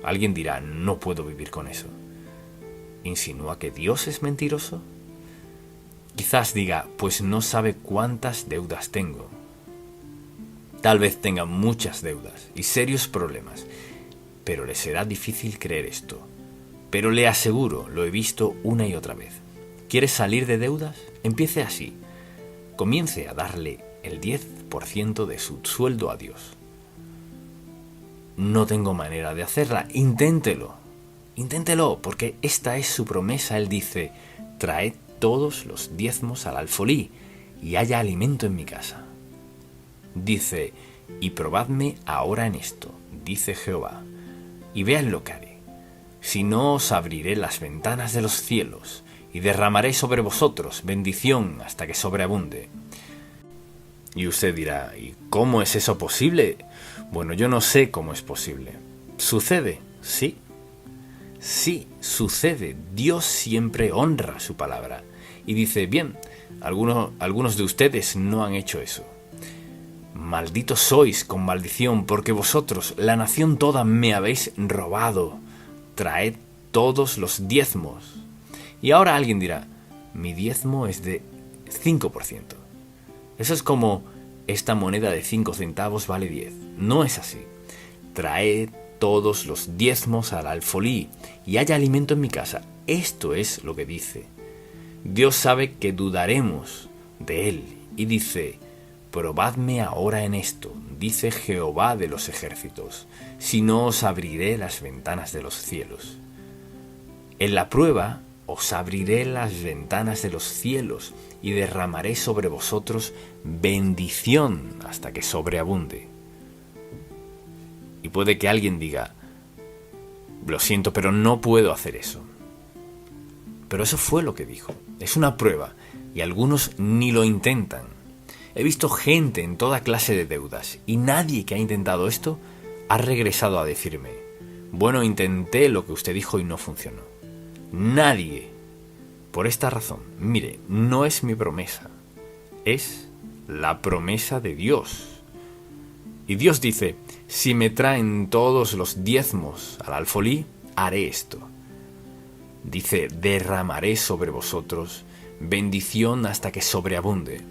Alguien dirá, no puedo vivir con eso. ¿Insinúa que Dios es mentiroso? Quizás diga, pues no sabe cuántas deudas tengo. Tal vez tenga muchas deudas y serios problemas, pero le será difícil creer esto. Pero le aseguro, lo he visto una y otra vez. ¿Quiere salir de deudas? Empiece así. Comience a darle el 10% de su sueldo a Dios. No tengo manera de hacerla. Inténtelo. Inténtelo, porque esta es su promesa. Él dice, traed todos los diezmos al alfolí y haya alimento en mi casa. Dice, y probadme ahora en esto, dice Jehová, y vean lo que haré. Si no os abriré las ventanas de los cielos y derramaré sobre vosotros bendición hasta que sobreabunde. Y usted dirá, ¿y cómo es eso posible? Bueno, yo no sé cómo es posible. ¿Sucede? Sí. Sí, sucede. Dios siempre honra su palabra. Y dice, bien, algunos de ustedes no han hecho eso. Malditos sois con maldición, porque vosotros, la nación toda, me habéis robado. Traed todos los diezmos. Y ahora alguien dirá, mi diezmo es de 5%. Eso es como esta moneda de 5 centavos vale 10. No es así. Traed todos los diezmos al alfolí y haya alimento en mi casa. Esto es lo que dice. Dios sabe que dudaremos de él y dice, probadme ahora en esto, dice Jehová de los ejércitos, si no os abriré las ventanas de los cielos. En la prueba os abriré las ventanas de los cielos y derramaré sobre vosotros bendición hasta que sobreabunde. Y puede que alguien diga, lo siento, pero no puedo hacer eso. Pero eso fue lo que dijo. Es una prueba y algunos ni lo intentan. He visto gente en toda clase de deudas y nadie que ha intentado esto ha regresado a decirme, bueno, intenté lo que usted dijo y no funcionó. Nadie. Por esta razón, mire, no es mi promesa, es la promesa de Dios. Y Dios dice, si me traen todos los diezmos al alfolí, haré esto. Dice, derramaré sobre vosotros bendición hasta que sobreabunde.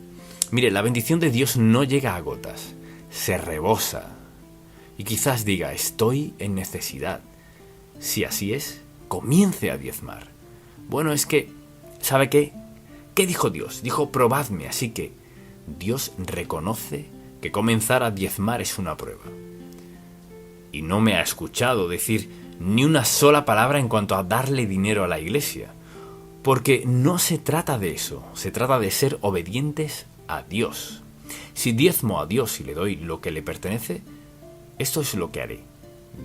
Mire, la bendición de Dios no llega a gotas, se rebosa. Y quizás diga, estoy en necesidad. Si así es, comience a diezmar. Bueno, es que, ¿sabe qué? ¿Qué dijo Dios? Dijo, probadme, así que Dios reconoce que comenzar a diezmar es una prueba. Y no me ha escuchado decir ni una sola palabra en cuanto a darle dinero a la iglesia. Porque no se trata de eso, se trata de ser obedientes a Dios. Si diezmo a Dios y le doy lo que le pertenece, esto es lo que haré.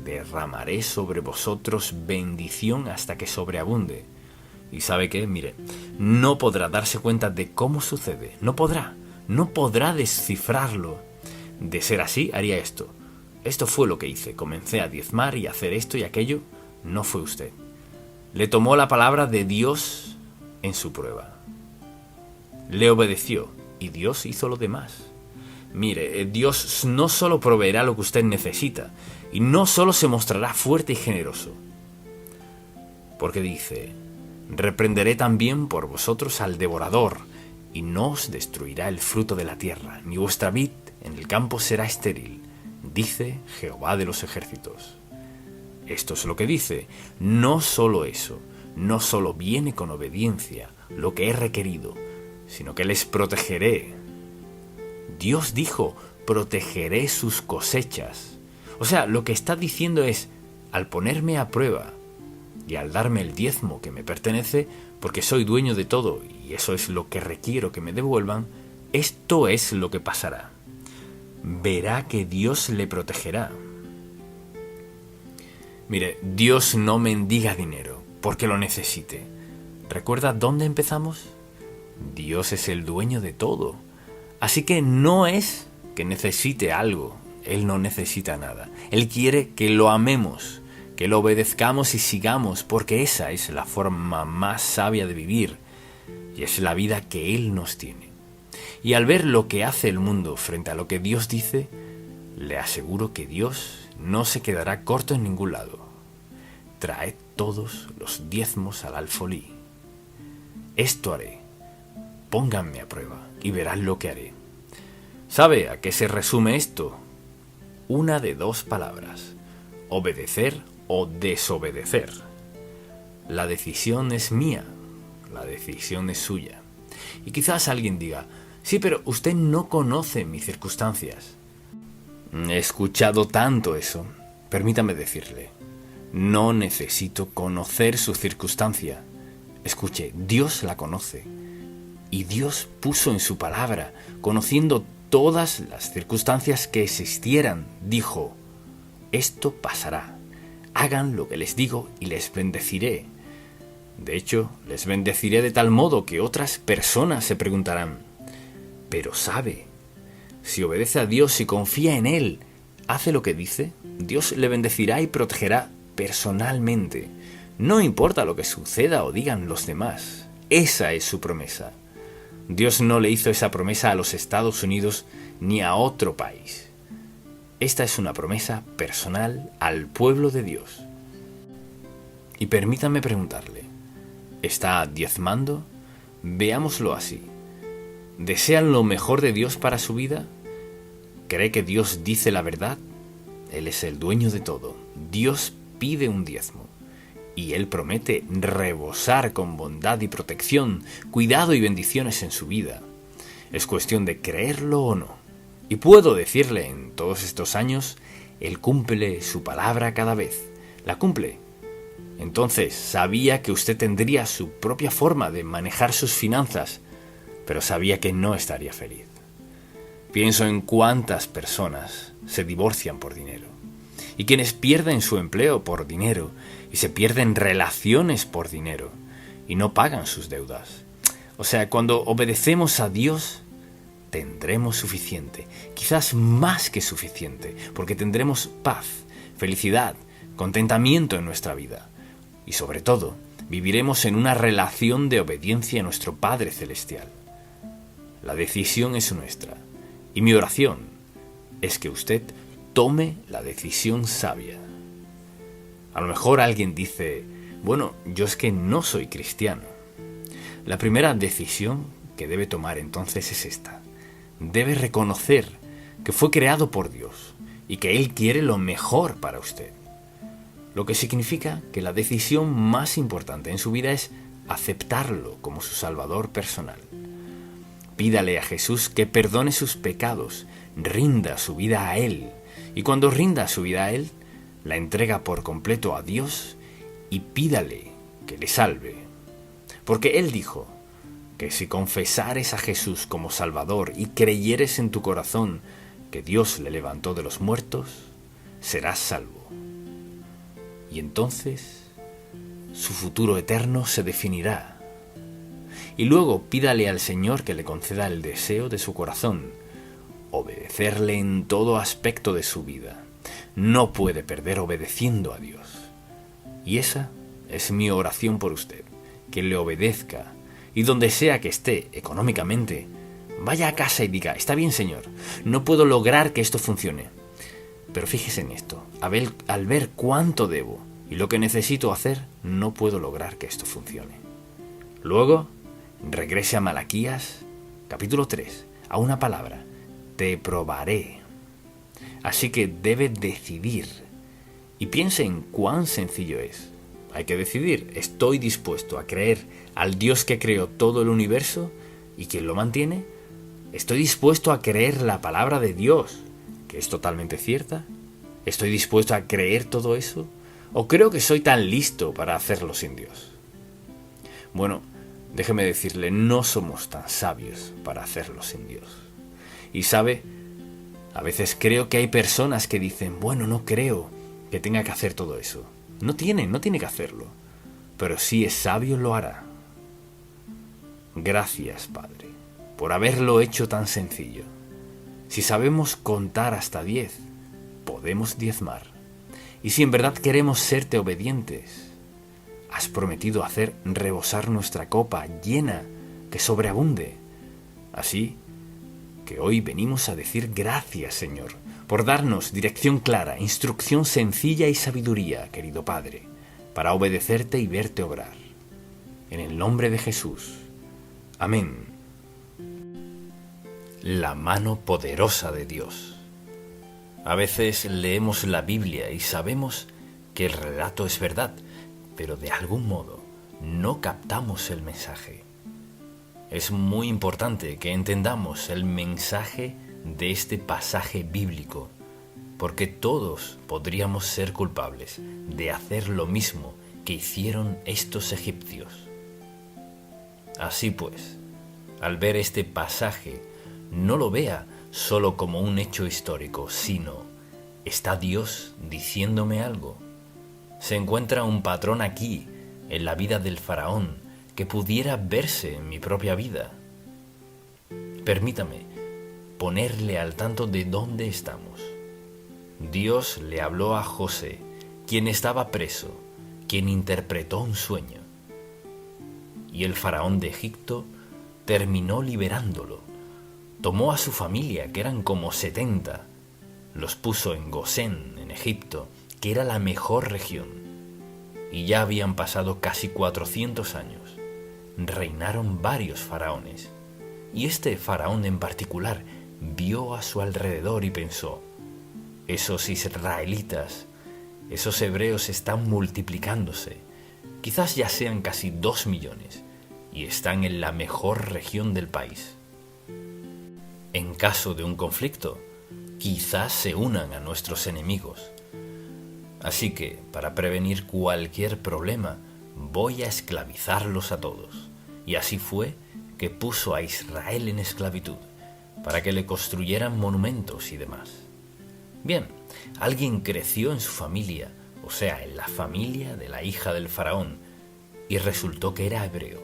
Derramaré sobre vosotros bendición hasta que sobreabunde. Y ¿sabe qué? Mire, no podrá darse cuenta de cómo sucede. No podrá descifrarlo. De ser así, haría esto. Esto fue lo que hice. Comencé a diezmar y a hacer esto y aquello. No fue usted. Le tomó la palabra de Dios en su prueba. Le obedeció y Dios hizo lo demás. Mire, Dios no solo proveerá lo que usted necesita y no solo se mostrará fuerte y generoso. Porque dice, reprenderé también por vosotros al devorador y no os destruirá el fruto de la tierra, ni vuestra vid en el campo será estéril, dice Jehová de los ejércitos. Esto es lo que dice. No solo eso, no solo viene con obediencia lo que he requerido, sino que les protegeré. Dios dijo, protegeré sus cosechas. O sea, lo que está diciendo es, al ponerme a prueba y al darme el diezmo que me pertenece, porque soy dueño de todo y eso es lo que requiero que me devuelvan, esto es lo que pasará. Verá que Dios le protegerá. Mire, Dios no mendiga dinero porque lo necesite. ¿Recuerda dónde empezamos? Dios es el dueño de todo. Así que no es que necesite algo. Él no necesita nada. Él quiere que lo amemos, que lo obedezcamos y sigamos, porque esa es la forma más sabia de vivir y es la vida que Él nos tiene. Y al ver lo que hace el mundo frente a lo que Dios dice, le aseguro que Dios no se quedará corto en ningún lado. Traed todos los diezmos al alfolí. Esto haré. Pónganme a prueba y verán lo que haré. ¿Sabe a qué se resume esto? Una de dos palabras: obedecer o desobedecer. La decisión es mía, la decisión es suya. Y quizás alguien diga, sí, pero usted no conoce mis circunstancias. He escuchado tanto eso. Permítame decirle, no necesito conocer su circunstancia. Escuche, Dios la conoce. Y Dios puso en su palabra, conociendo todas las circunstancias que existieran, dijo, esto pasará. Hagan lo que les digo y les bendeciré. De hecho, les bendeciré de tal modo que otras personas se preguntarán, pero sabe, si obedece a Dios y confía en Él, hace lo que dice, Dios le bendecirá y protegerá personalmente. No importa lo que suceda o digan los demás. Esa es su promesa. Dios no le hizo esa promesa a los Estados Unidos ni a otro país. Esta es una promesa personal al pueblo de Dios. Y permítanme preguntarle, ¿está diezmando? Veámoslo así. ¿Desean lo mejor de Dios para su vida? ¿Cree que Dios dice la verdad? Él es el dueño de todo. Dios pide un diezmo. Y Él promete rebosar con bondad y protección, cuidado y bendiciones en su vida. Es cuestión de creerlo o no. Y puedo decirle, en todos estos años, Él cumple su palabra cada vez. La cumple. Entonces, sabía que usted tendría su propia forma de manejar sus finanzas, pero sabía que no estaría feliz. Pienso en cuántas personas se divorcian por dinero, y quienes pierden su empleo por dinero, y se pierden relaciones por dinero, y no pagan sus deudas. O sea, cuando obedecemos a Dios, tendremos suficiente, quizás más que suficiente, porque tendremos paz, felicidad, contentamiento en nuestra vida. Y sobre todo, viviremos en una relación de obediencia a nuestro Padre Celestial. La decisión es nuestra, y mi oración es que usted tome la decisión sabia. A lo mejor alguien dice, bueno, yo es que no soy cristiano. La primera decisión que debe tomar entonces es esta. Debe reconocer que fue creado por Dios y que Él quiere lo mejor para usted. Lo que significa que la decisión más importante en su vida es aceptarlo como su Salvador personal. Pídale a Jesús que perdone sus pecados, rinda su vida a Él, y cuando rinda su vida a Él, la entrega por completo a Dios y pídale que le salve. Porque Él dijo que si confesares a Jesús como Salvador y creyeres en tu corazón que Dios le levantó de los muertos, serás salvo. Y entonces su futuro eterno se definirá. Y luego pídale al Señor que le conceda el deseo de su corazón, obedecerle en todo aspecto de su vida. No puede perder obedeciendo a Dios. Y esa es mi oración por usted, que le obedezca y donde sea que esté económicamente, vaya a casa y diga, está bien Señor, no puedo lograr que esto funcione. Pero fíjese en esto, al ver cuánto debo y lo que necesito hacer, no puedo lograr que esto funcione. Luego, regrese a Malaquías, capítulo 3, a una palabra, te probaré. Así que debe decidir. Y piense en cuán sencillo es. Hay que decidir, ¿estoy dispuesto a creer al Dios que creó todo el universo y quien lo mantiene? ¿Estoy dispuesto a creer la palabra de Dios, que es totalmente cierta? ¿Estoy dispuesto a creer todo eso? ¿O creo que soy tan listo para hacerlo sin Dios? Bueno, déjeme decirle, no somos tan sabios para hacerlo sin Dios. Y sabe, a veces creo que hay personas que dicen, bueno, no creo que tenga que hacer todo eso. No tiene que hacerlo. Pero si es sabio, lo hará. Gracias, Padre, por haberlo hecho tan sencillo. Si sabemos contar hasta 10, podemos diezmar. Y si en verdad queremos serte obedientes, has prometido hacer rebosar nuestra copa llena, que sobreabunde. Así que hoy venimos a decir gracias, Señor, por darnos dirección clara, instrucción sencilla y sabiduría, querido Padre, para obedecerte y verte obrar. En el nombre de Jesús. Amén. La mano poderosa de Dios. A veces leemos la Biblia y sabemos que el relato es verdad, pero de algún modo no captamos el mensaje. Es muy importante que entendamos el mensaje de este pasaje bíblico, porque todos podríamos ser culpables de hacer lo mismo que hicieron estos egipcios. Así pues, al ver este pasaje, no lo vea solo como un hecho histórico, sino, ¿está Dios diciéndome algo? ¿Se encuentra un patrón aquí, en la vida del faraón, que pudiera verse en mi propia vida? Permítame ponerle al tanto de dónde estamos. Dios le habló a José, quien estaba preso, quien interpretó un sueño. Y el faraón de Egipto terminó liberándolo. Tomó a su familia, que eran como 70, los puso en Gosén, en Egipto, que era la mejor región. Y ya habían pasado casi 400 años. Reinaron varios faraones. Y este faraón en particular vio a su alrededor y pensó: esos israelitas, esos hebreos están multiplicándose. Quizás ya sean casi 2 millones y están en la mejor región del país. En caso de un conflicto, quizás se unan a nuestros enemigos. Así que, para prevenir cualquier problema, voy a esclavizarlos a todos. Y así fue que puso a Israel en esclavitud, para que le construyeran monumentos y demás. Bien, alguien creció en su familia, o sea, en la familia de la hija del faraón, y resultó que era hebreo.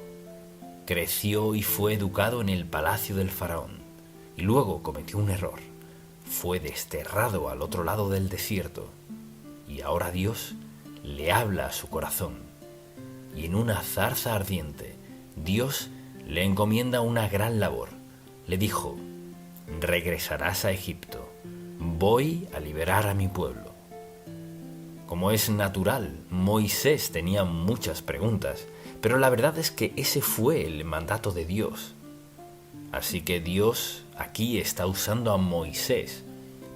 Creció y fue educado en el palacio del faraón, y luego cometió un error. Fue desterrado al otro lado del desierto, y ahora Dios le habla a su corazón. Y en una zarza ardiente, Dios le encomienda una gran labor. Le dijo: regresarás a Egipto, voy a liberar a mi pueblo. Como es natural, Moisés tenía muchas preguntas, pero la verdad es que ese fue el mandato de Dios. Así que Dios aquí está usando a Moisés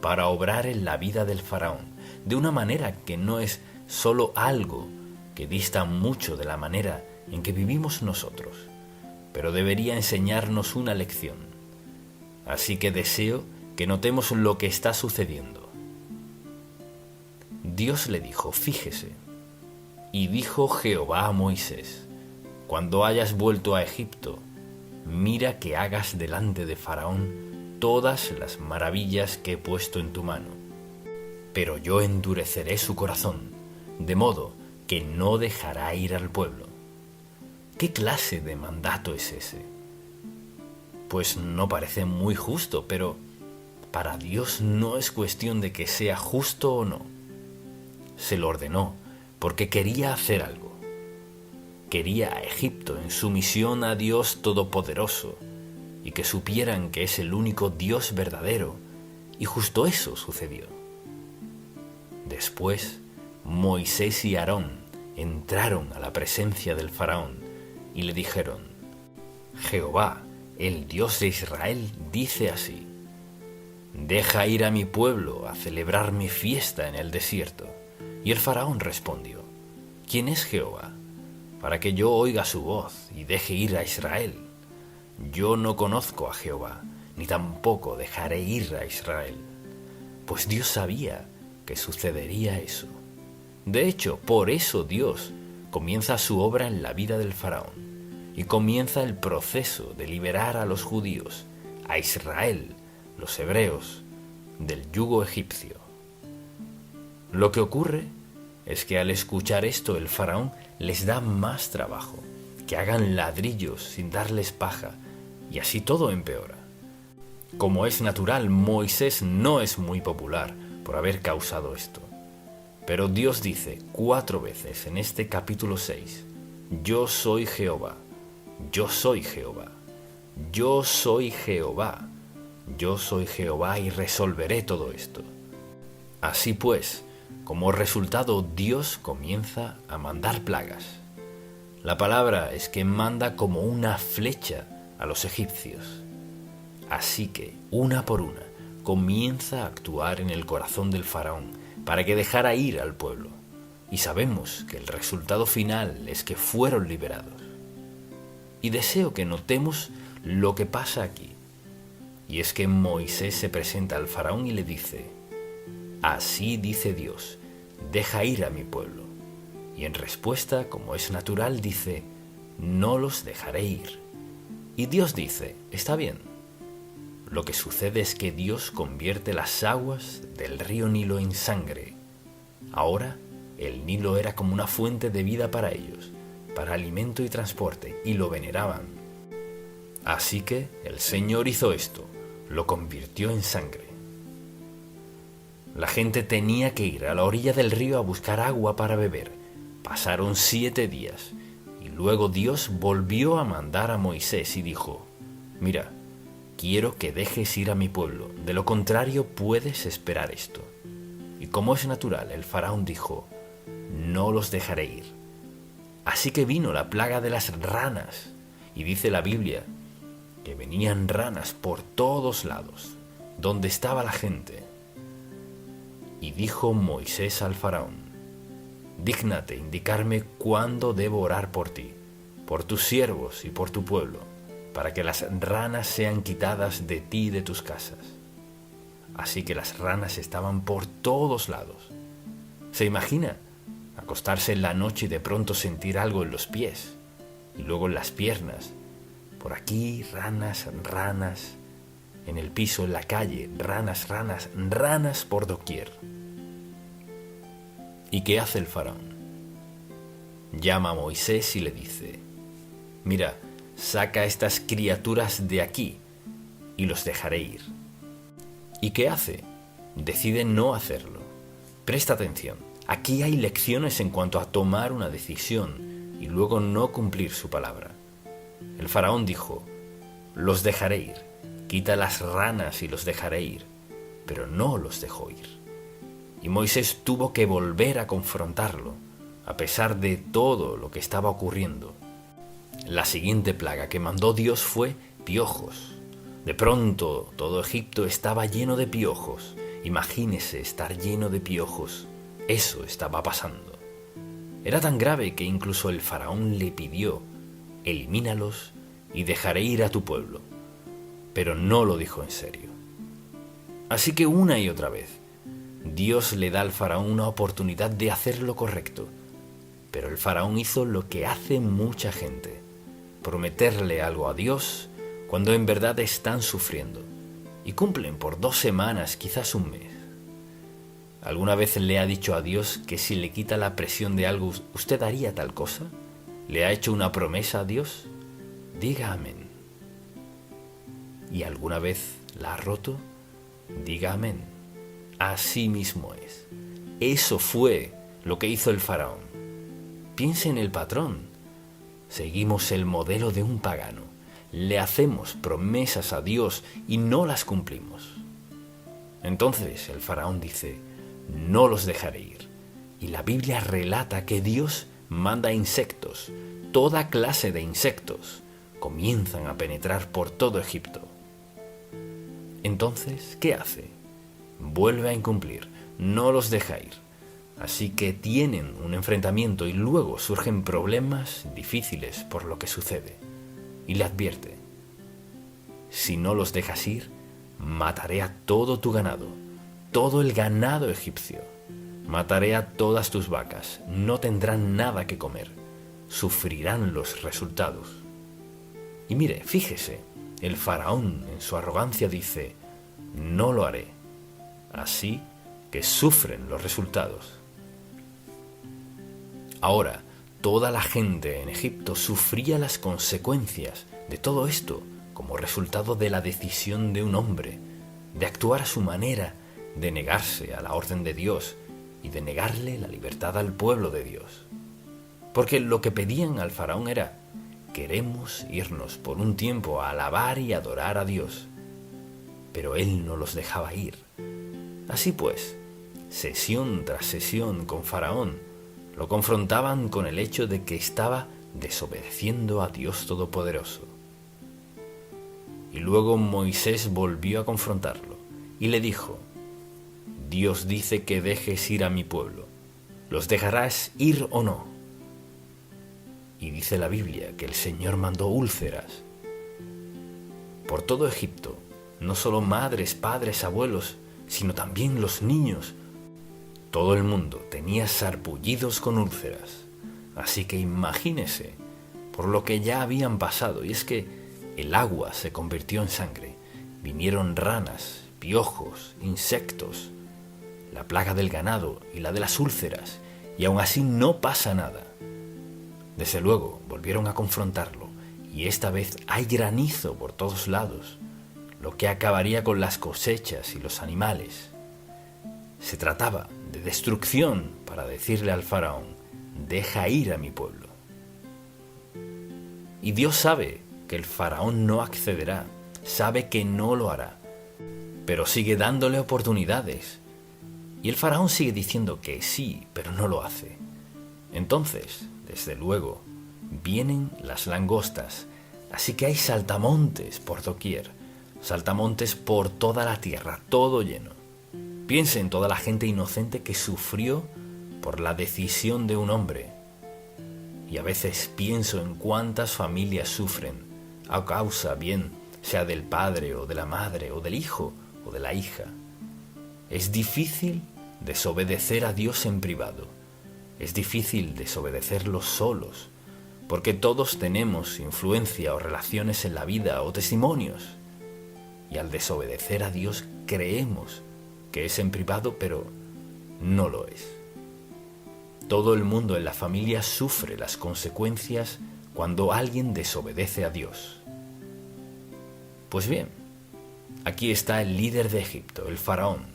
para obrar en la vida del faraón, de una manera que no es solo algo que dista mucho de la manera en que vivimos nosotros, pero debería enseñarnos una lección. Así que deseo que notemos lo que está sucediendo. Dios le dijo: fíjese. Y dijo Jehová a Moisés: cuando hayas vuelto a Egipto, mira que hagas delante de Faraón todas las maravillas que he puesto en tu mano. Pero yo endureceré su corazón, de modo que no dejará ir al pueblo. ¿Qué clase de mandato es ese? Pues no parece muy justo, pero para Dios no es cuestión de que sea justo o no. Se lo ordenó porque quería hacer algo. Quería a Egipto en sumisión a Dios Todopoderoso y que supieran que es el único Dios verdadero, y justo eso sucedió. Después, Moisés y Aarón entraron a la presencia del faraón y le dijeron: Jehová, el Dios de Israel, dice así: deja ir a mi pueblo a celebrar mi fiesta en el desierto. Y el faraón respondió: ¿quién es Jehová, para que yo oiga su voz y deje ir a Israel? Yo no conozco a Jehová, ni tampoco dejaré ir a Israel. Pues Dios sabía que sucedería eso. De hecho, por eso Dios comienza su obra en la vida del faraón y comienza el proceso de liberar a los judíos, a Israel, los hebreos, del yugo egipcio. Lo que ocurre es que al escuchar esto el faraón les da más trabajo, que hagan ladrillos sin darles paja, y así todo empeora. Como es natural, Moisés no es muy popular por haber causado esto. Pero Dios dice 4 veces en este capítulo 6, yo soy Jehová, yo soy Jehová, yo soy Jehová, yo soy Jehová y resolveré todo esto. Así pues, como resultado, Dios comienza a mandar plagas. La palabra es que manda como una flecha a los egipcios. Así que, una por una, comienza a actuar en el corazón del faraón para que dejara ir al pueblo. Y sabemos que el resultado final es que fueron liberados. Y deseo que notemos lo que pasa aquí. Y es que Moisés se presenta al faraón y le dice: así dice Dios, deja ir a mi pueblo. Y en respuesta, como es natural, dice: no los dejaré ir. Y Dios dice: está bien. Lo que sucede es que Dios convierte las aguas del río Nilo en sangre. Ahora, el Nilo era como una fuente de vida para ellos, para alimento y transporte, y lo veneraban. Así que el Señor hizo esto, lo convirtió en sangre. La gente tenía que ir a la orilla del río a buscar agua para beber. Pasaron 7 días y luego Dios volvió a mandar a Moisés y dijo: mira, quiero que dejes ir a mi pueblo, de lo contrario puedes esperar esto. Y como es natural, el faraón dijo: no los dejaré ir. Así que vino la plaga de las ranas, y dice la Biblia que venían ranas por todos lados, donde estaba la gente. Y dijo Moisés al faraón: dígnate indicarme cuándo debo orar por ti, por tus siervos y por tu pueblo, para que las ranas sean quitadas de ti y de tus casas. Así que las ranas estaban por todos lados. ¿Se imagina acostarse en la noche y de pronto sentir algo en los pies y luego en las piernas? Por aquí ranas, ranas, en el piso, en la calle, ranas, ranas, ranas por doquier. ¿Y qué hace el faraón? Llama a Moisés y le dice: mira, saca a estas criaturas de aquí y los dejaré ir. ¿Y qué hace? Decide no hacerlo. Presta atención, aquí hay lecciones en cuanto a tomar una decisión y luego no cumplir su palabra. El faraón dijo: los dejaré ir, quita las ranas y los dejaré ir, pero no los dejó ir. Y Moisés tuvo que volver a confrontarlo, a pesar de todo lo que estaba ocurriendo. La siguiente plaga que mandó Dios fue piojos. De pronto todo Egipto estaba lleno de piojos. Imagínese estar lleno de piojos. Eso estaba pasando. Era tan grave que incluso el faraón le pidió: elimínalos y dejaré ir a tu pueblo. Pero no lo dijo en serio. Así que una y otra vez, Dios le da al faraón una oportunidad de hacer lo correcto. Pero el faraón hizo lo que hace mucha gente: prometerle algo a Dios cuando en verdad están sufriendo, y cumplen por 2 semanas, quizás un mes. ¿Alguna vez le ha dicho a Dios que si le quita la presión de algo, usted haría tal cosa? ¿Le ha hecho una promesa a Dios? Diga amén. ¿Y alguna vez la ha roto? Diga amén. Así mismo es. Eso fue lo que hizo el faraón. Piense en el patrón. Seguimos el modelo de un pagano. Le hacemos promesas a Dios y no las cumplimos. Entonces el faraón dice: no los dejaré ir. Y la Biblia relata que Dios manda insectos, toda clase de insectos, comienzan a penetrar por todo Egipto. Entonces, ¿qué hace? Vuelve a incumplir, no los deja ir. Así que tienen un enfrentamiento y luego surgen problemas difíciles por lo que sucede. Y le advierte: si no los dejas ir, mataré a todo tu ganado, todo el ganado egipcio. Mataré a todas tus vacas, no tendrán nada que comer, sufrirán los resultados. Y mire, fíjese, el faraón en su arrogancia dice: no lo haré. Así que sufren los resultados. Ahora, toda la gente en Egipto sufría las consecuencias de todo esto como resultado de la decisión de un hombre, de actuar a su manera, de negarse a la orden de Dios y de negarle la libertad al pueblo de Dios. Porque lo que pedían al faraón era: queremos irnos por un tiempo a alabar y adorar a Dios. Pero él no los dejaba ir. Así pues, sesión tras sesión con faraón, lo confrontaban con el hecho de que estaba desobedeciendo a Dios Todopoderoso. Y luego Moisés volvió a confrontarlo y le dijo: Dios dice que dejes ir a mi pueblo. ¿Los dejarás ir o no? Y dice la Biblia que el Señor mandó úlceras por todo Egipto, no solo madres, padres, abuelos, sino también los niños. Todo el mundo tenía sarpullidos con úlceras. Así que imagínese por lo que ya habían pasado, y es que el agua se convirtió en sangre. Vinieron ranas, piojos, insectos, la plaga del ganado y la de las úlceras, y aún así no pasa nada. Desde luego volvieron a confrontarlo, y esta vez hay granizo por todos lados, lo que acabaría con las cosechas y los animales. Se trataba de destrucción para decirle al faraón: deja ir a mi pueblo. Y Dios sabe que el faraón no accederá, sabe que no lo hará, pero sigue dándole oportunidades. Y el faraón sigue diciendo que sí, pero no lo hace. Entonces, desde luego, vienen las langostas, así que hay saltamontes por doquier, saltamontes por toda la tierra, todo lleno. Piense en toda la gente inocente que sufrió por la decisión de un hombre. Y a veces pienso en cuántas familias sufren a causa, bien sea del padre o de la madre o del hijo o de la hija. Es difícil desobedecer a Dios en privado. Es difícil desobedecerlo solos, porque todos tenemos influencia o relaciones en la vida o testimonios. Y al desobedecer a Dios creemos que es en privado, pero no lo es. Todo el mundo en la familia sufre las consecuencias cuando alguien desobedece a Dios. Pues bien, aquí está el líder de Egipto, el faraón,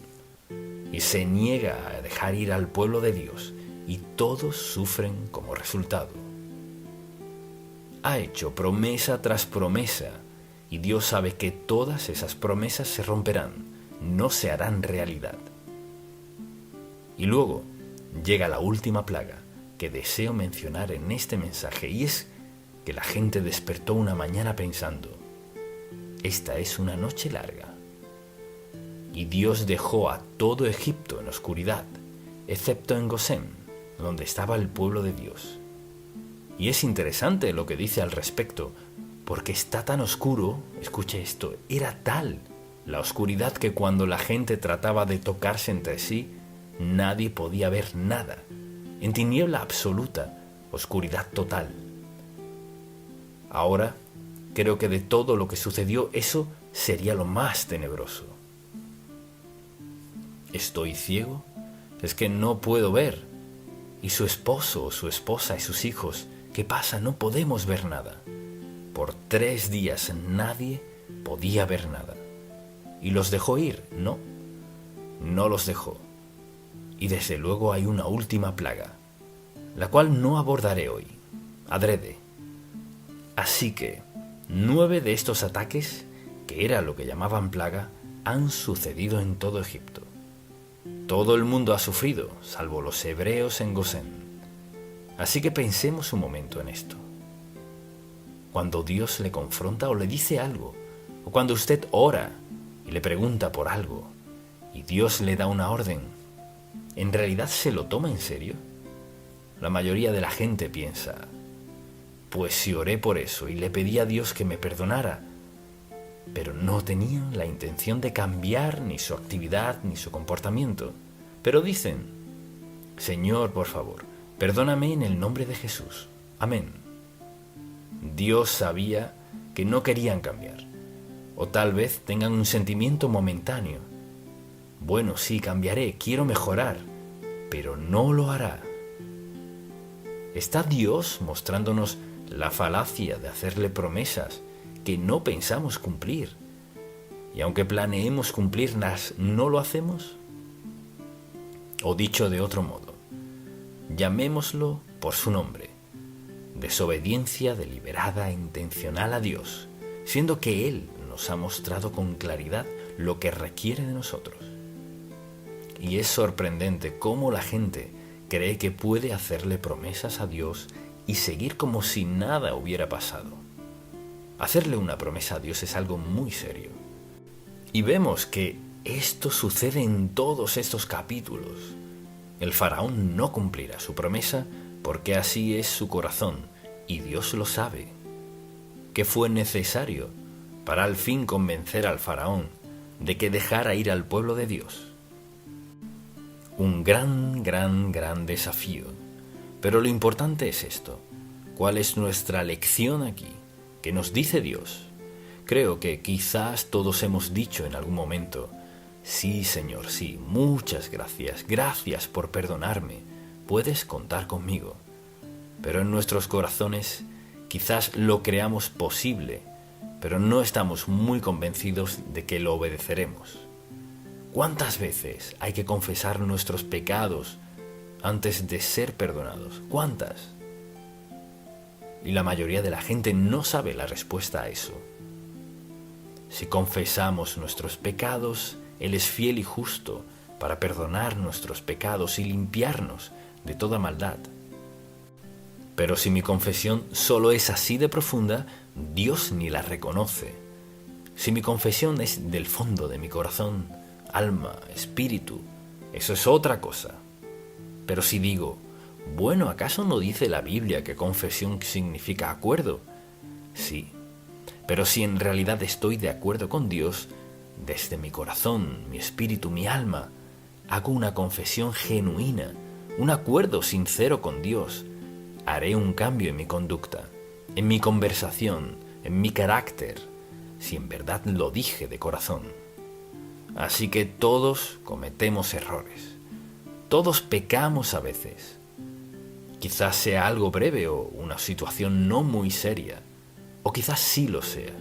y se niega a dejar ir al pueblo de Dios, y todos sufren como resultado. Ha hecho promesa tras promesa, y Dios sabe que todas esas promesas se romperán, no se harán realidad. Y luego llega la última plaga que deseo mencionar en este mensaje, y es que la gente despertó una mañana pensando: esta es una noche larga. Y Dios dejó a todo Egipto en oscuridad, excepto en Gosén, donde estaba el pueblo de Dios. Y es interesante lo que dice al respecto, porque está tan oscuro, escuche esto, era tal la oscuridad que cuando la gente trataba de tocarse entre sí, nadie podía ver nada, en tiniebla absoluta, oscuridad total. Ahora, creo que de todo lo que sucedió, eso sería lo más tenebroso. ¿Estoy ciego? Es que no puedo ver. ¿Y su esposo, su esposa y sus hijos? ¿Qué pasa? No podemos ver nada. Por 3 días nadie podía ver nada. ¿Y los dejó ir? No, no los dejó. Y desde luego hay una última plaga, la cual no abordaré hoy, adrede. Así que 9 de estos ataques, que era lo que llamaban plaga, han sucedido en todo Egipto. Todo el mundo ha sufrido, salvo los hebreos en Gosén. Así que pensemos un momento en esto. Cuando Dios le confronta o le dice algo, o cuando usted ora y le pregunta por algo, y Dios le da una orden, ¿en realidad se lo toma en serio? La mayoría de la gente piensa: pues si oré por eso y le pedí a Dios que me perdonara, pero no tenían la intención de cambiar ni su actividad ni su comportamiento. Pero dicen: Señor, por favor, perdóname en el nombre de Jesús. Amén. Dios sabía que no querían cambiar, o tal vez tengan un sentimiento momentáneo. Bueno, sí, cambiaré, quiero mejorar, pero no lo hará. ¿Está Dios mostrándonos la falacia de hacerle promesas que no pensamos cumplir? Y aunque planeemos cumplirlas, ¿no lo hacemos? O dicho de otro modo, llamémoslo por su nombre: desobediencia deliberada e intencional a Dios, siendo que Él nos ha mostrado con claridad lo que requiere de nosotros. Y es sorprendente cómo la gente cree que puede hacerle promesas a Dios y seguir como si nada hubiera pasado. Hacerle una promesa a Dios es algo muy serio. Y vemos que esto sucede en todos estos capítulos. El faraón no cumplirá su promesa porque así es su corazón, y Dios lo sabe. ¿Qué fue necesario para al fin convencer al faraón de que dejara ir al pueblo de Dios? Un gran desafío. Pero lo importante es esto: ¿cuál es nuestra lección aquí? ¿Qué nos dice Dios? Creo que quizás todos hemos dicho en algún momento: sí, Señor, sí, muchas gracias, gracias por perdonarme, puedes contar conmigo. Pero en nuestros corazones quizás lo creamos posible, pero no estamos muy convencidos de que lo obedeceremos. ¿Cuántas veces hay que confesar nuestros pecados antes de ser perdonados? ¿Cuántas? Y la mayoría de la gente no sabe la respuesta a eso. Si confesamos nuestros pecados, Él es fiel y justo para perdonar nuestros pecados y limpiarnos de toda maldad. Pero si mi confesión solo es así de profunda, Dios ni la reconoce. Si mi confesión es del fondo de mi corazón, alma, espíritu, eso es otra cosa. Pero si digo, bueno, ¿acaso no dice la Biblia que confesión significa acuerdo? Sí, pero si en realidad estoy de acuerdo con Dios, desde mi corazón, mi espíritu, mi alma, hago una confesión genuina, un acuerdo sincero con Dios, haré un cambio en mi conducta, en mi conversación, en mi carácter, si en verdad lo dije de corazón. Así que todos cometemos errores, todos pecamos a veces. Quizás sea algo breve o una situación no muy seria, o quizás sí lo sea.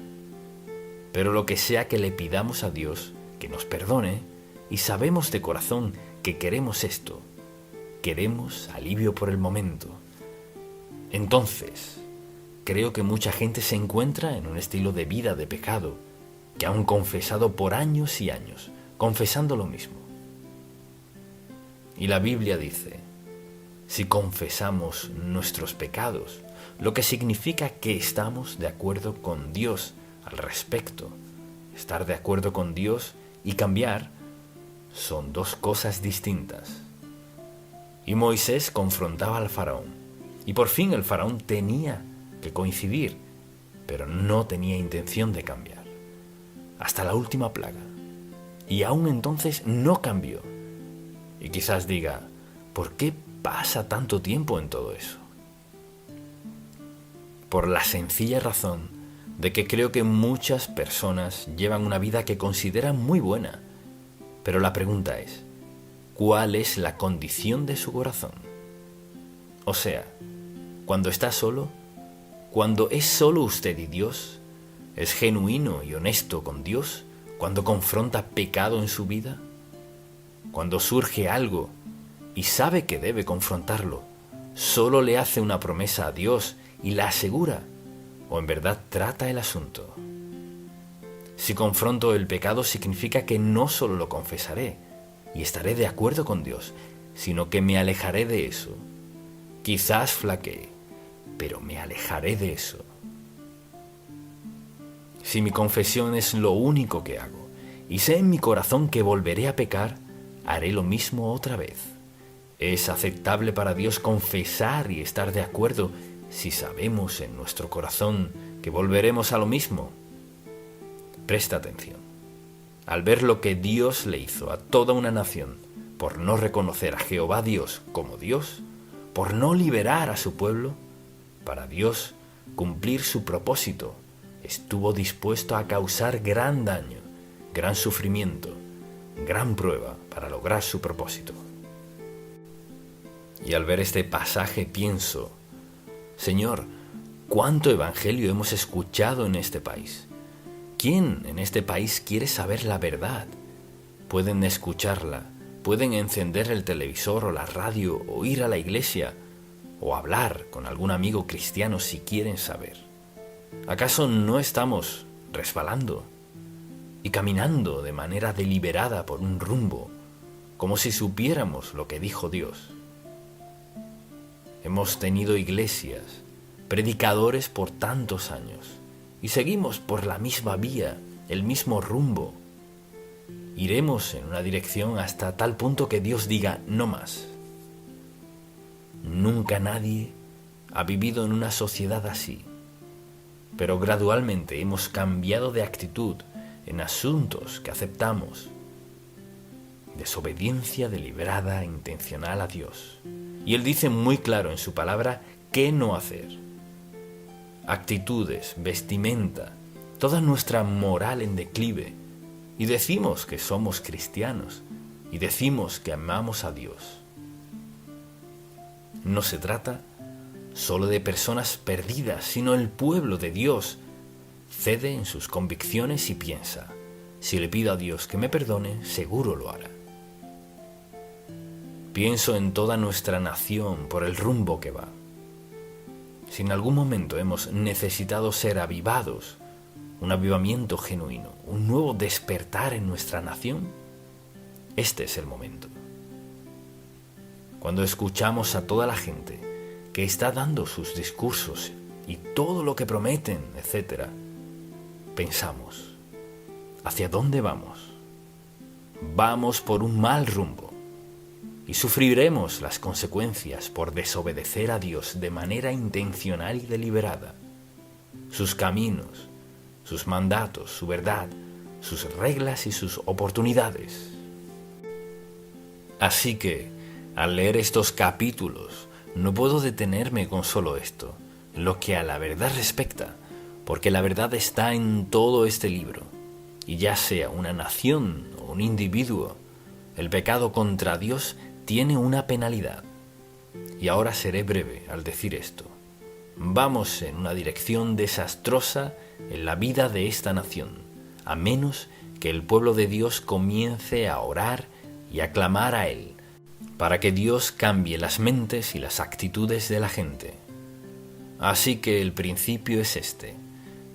Pero lo que sea que le pidamos a Dios, que nos perdone, y sabemos de corazón que queremos esto, queremos alivio por el momento. Entonces, creo que mucha gente se encuentra en un estilo de vida de pecado, que han confesado por años y años, confesando lo mismo. Y la Biblia dice, si confesamos nuestros pecados, lo que significa que estamos de acuerdo con Dios al respecto. Estar de acuerdo con Dios y cambiar son dos cosas distintas. Y Moisés confrontaba al faraón, y por fin el faraón tenía que coincidir, pero no tenía intención de cambiar, hasta la última plaga. Y aún entonces no cambió. Y quizás diga, ¿por qué pasa tanto tiempo en todo eso? Por la sencilla razón de que creo que muchas personas llevan una vida que consideran muy buena, pero la pregunta es, ¿cuál es la condición de su corazón? O sea, cuando está solo, cuando es solo usted y Dios, ¿es genuino y honesto con Dios cuando confronta pecado en su vida? Cuando surge algo y sabe que debe confrontarlo, ¿solo le hace una promesa a Dios y la asegura? ¿O en verdad trata el asunto? Si confronto el pecado significa que no solo lo confesaré y estaré de acuerdo con Dios, sino que me alejaré de eso. Quizás flaquee, pero me alejaré de eso. Si mi confesión es lo único que hago y sé en mi corazón que volveré a pecar, haré lo mismo otra vez. ¿Es aceptable para Dios confesar y estar de acuerdo si sabemos en nuestro corazón que volveremos a lo mismo? Presta atención. Al ver lo que Dios le hizo a toda una nación por no reconocer a Jehová Dios como Dios, por no liberar a su pueblo, para Dios cumplir su propósito, estuvo dispuesto a causar gran daño, gran sufrimiento, gran prueba para lograr su propósito. Y al ver este pasaje pienso, Señor, ¿cuánto evangelio hemos escuchado en este país? ¿Quién en este país quiere saber la verdad? Pueden escucharla, pueden encender el televisor o la radio o ir a la iglesia o hablar con algún amigo cristiano si quieren saber. ¿Acaso no estamos resbalando y caminando de manera deliberada por un rumbo, como si supiéramos lo que dijo Dios? Hemos tenido iglesias, predicadores por tantos años, y seguimos por la misma vía, el mismo rumbo. Iremos en una dirección hasta tal punto que Dios diga no más. Nunca nadie ha vivido en una sociedad así, pero gradualmente hemos cambiado de actitud en asuntos que aceptamos. Desobediencia deliberada e intencional a Dios. Y Él dice muy claro en su palabra qué no hacer. Actitudes, vestimenta, toda nuestra moral en declive, y decimos que somos cristianos, y decimos que amamos a Dios. No se trata solo de personas perdidas, sino el pueblo de Dios cede en sus convicciones y piensa, Si le pido a Dios que me perdone, seguro lo hará. Pienso en toda nuestra nación por el rumbo que va. Si en algún momento hemos necesitado ser avivados, un avivamiento genuino, un nuevo despertar en nuestra nación, este es el momento. Cuando escuchamos a toda la gente que está dando sus discursos y todo lo que prometen, etc., pensamos, ¿hacia dónde vamos? Vamos por un mal rumbo y sufriremos las consecuencias por desobedecer a Dios de manera intencional y deliberada. Sus caminos, sus mandatos, su verdad, sus reglas y sus oportunidades. Así que, al leer estos capítulos, no puedo detenerme con solo esto, en lo que a la verdad respecta, porque la verdad está en todo este libro, y ya sea una nación o un individuo, el pecado contra Dios tiene una penalidad. Y ahora seré breve al decir esto. Vamos en una dirección desastrosa en la vida de esta nación, a menos que el pueblo de Dios comience a orar y a clamar a Él, para que Dios cambie las mentes y las actitudes de la gente. Así que el principio es este: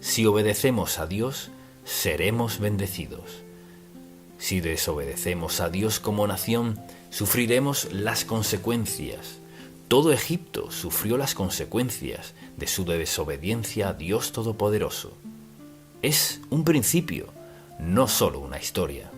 si obedecemos a Dios, seremos bendecidos. Si desobedecemos a Dios como nación, sufriremos las consecuencias. Todo Egipto sufrió las consecuencias de su desobediencia a Dios Todopoderoso. Es un principio, no solo una historia.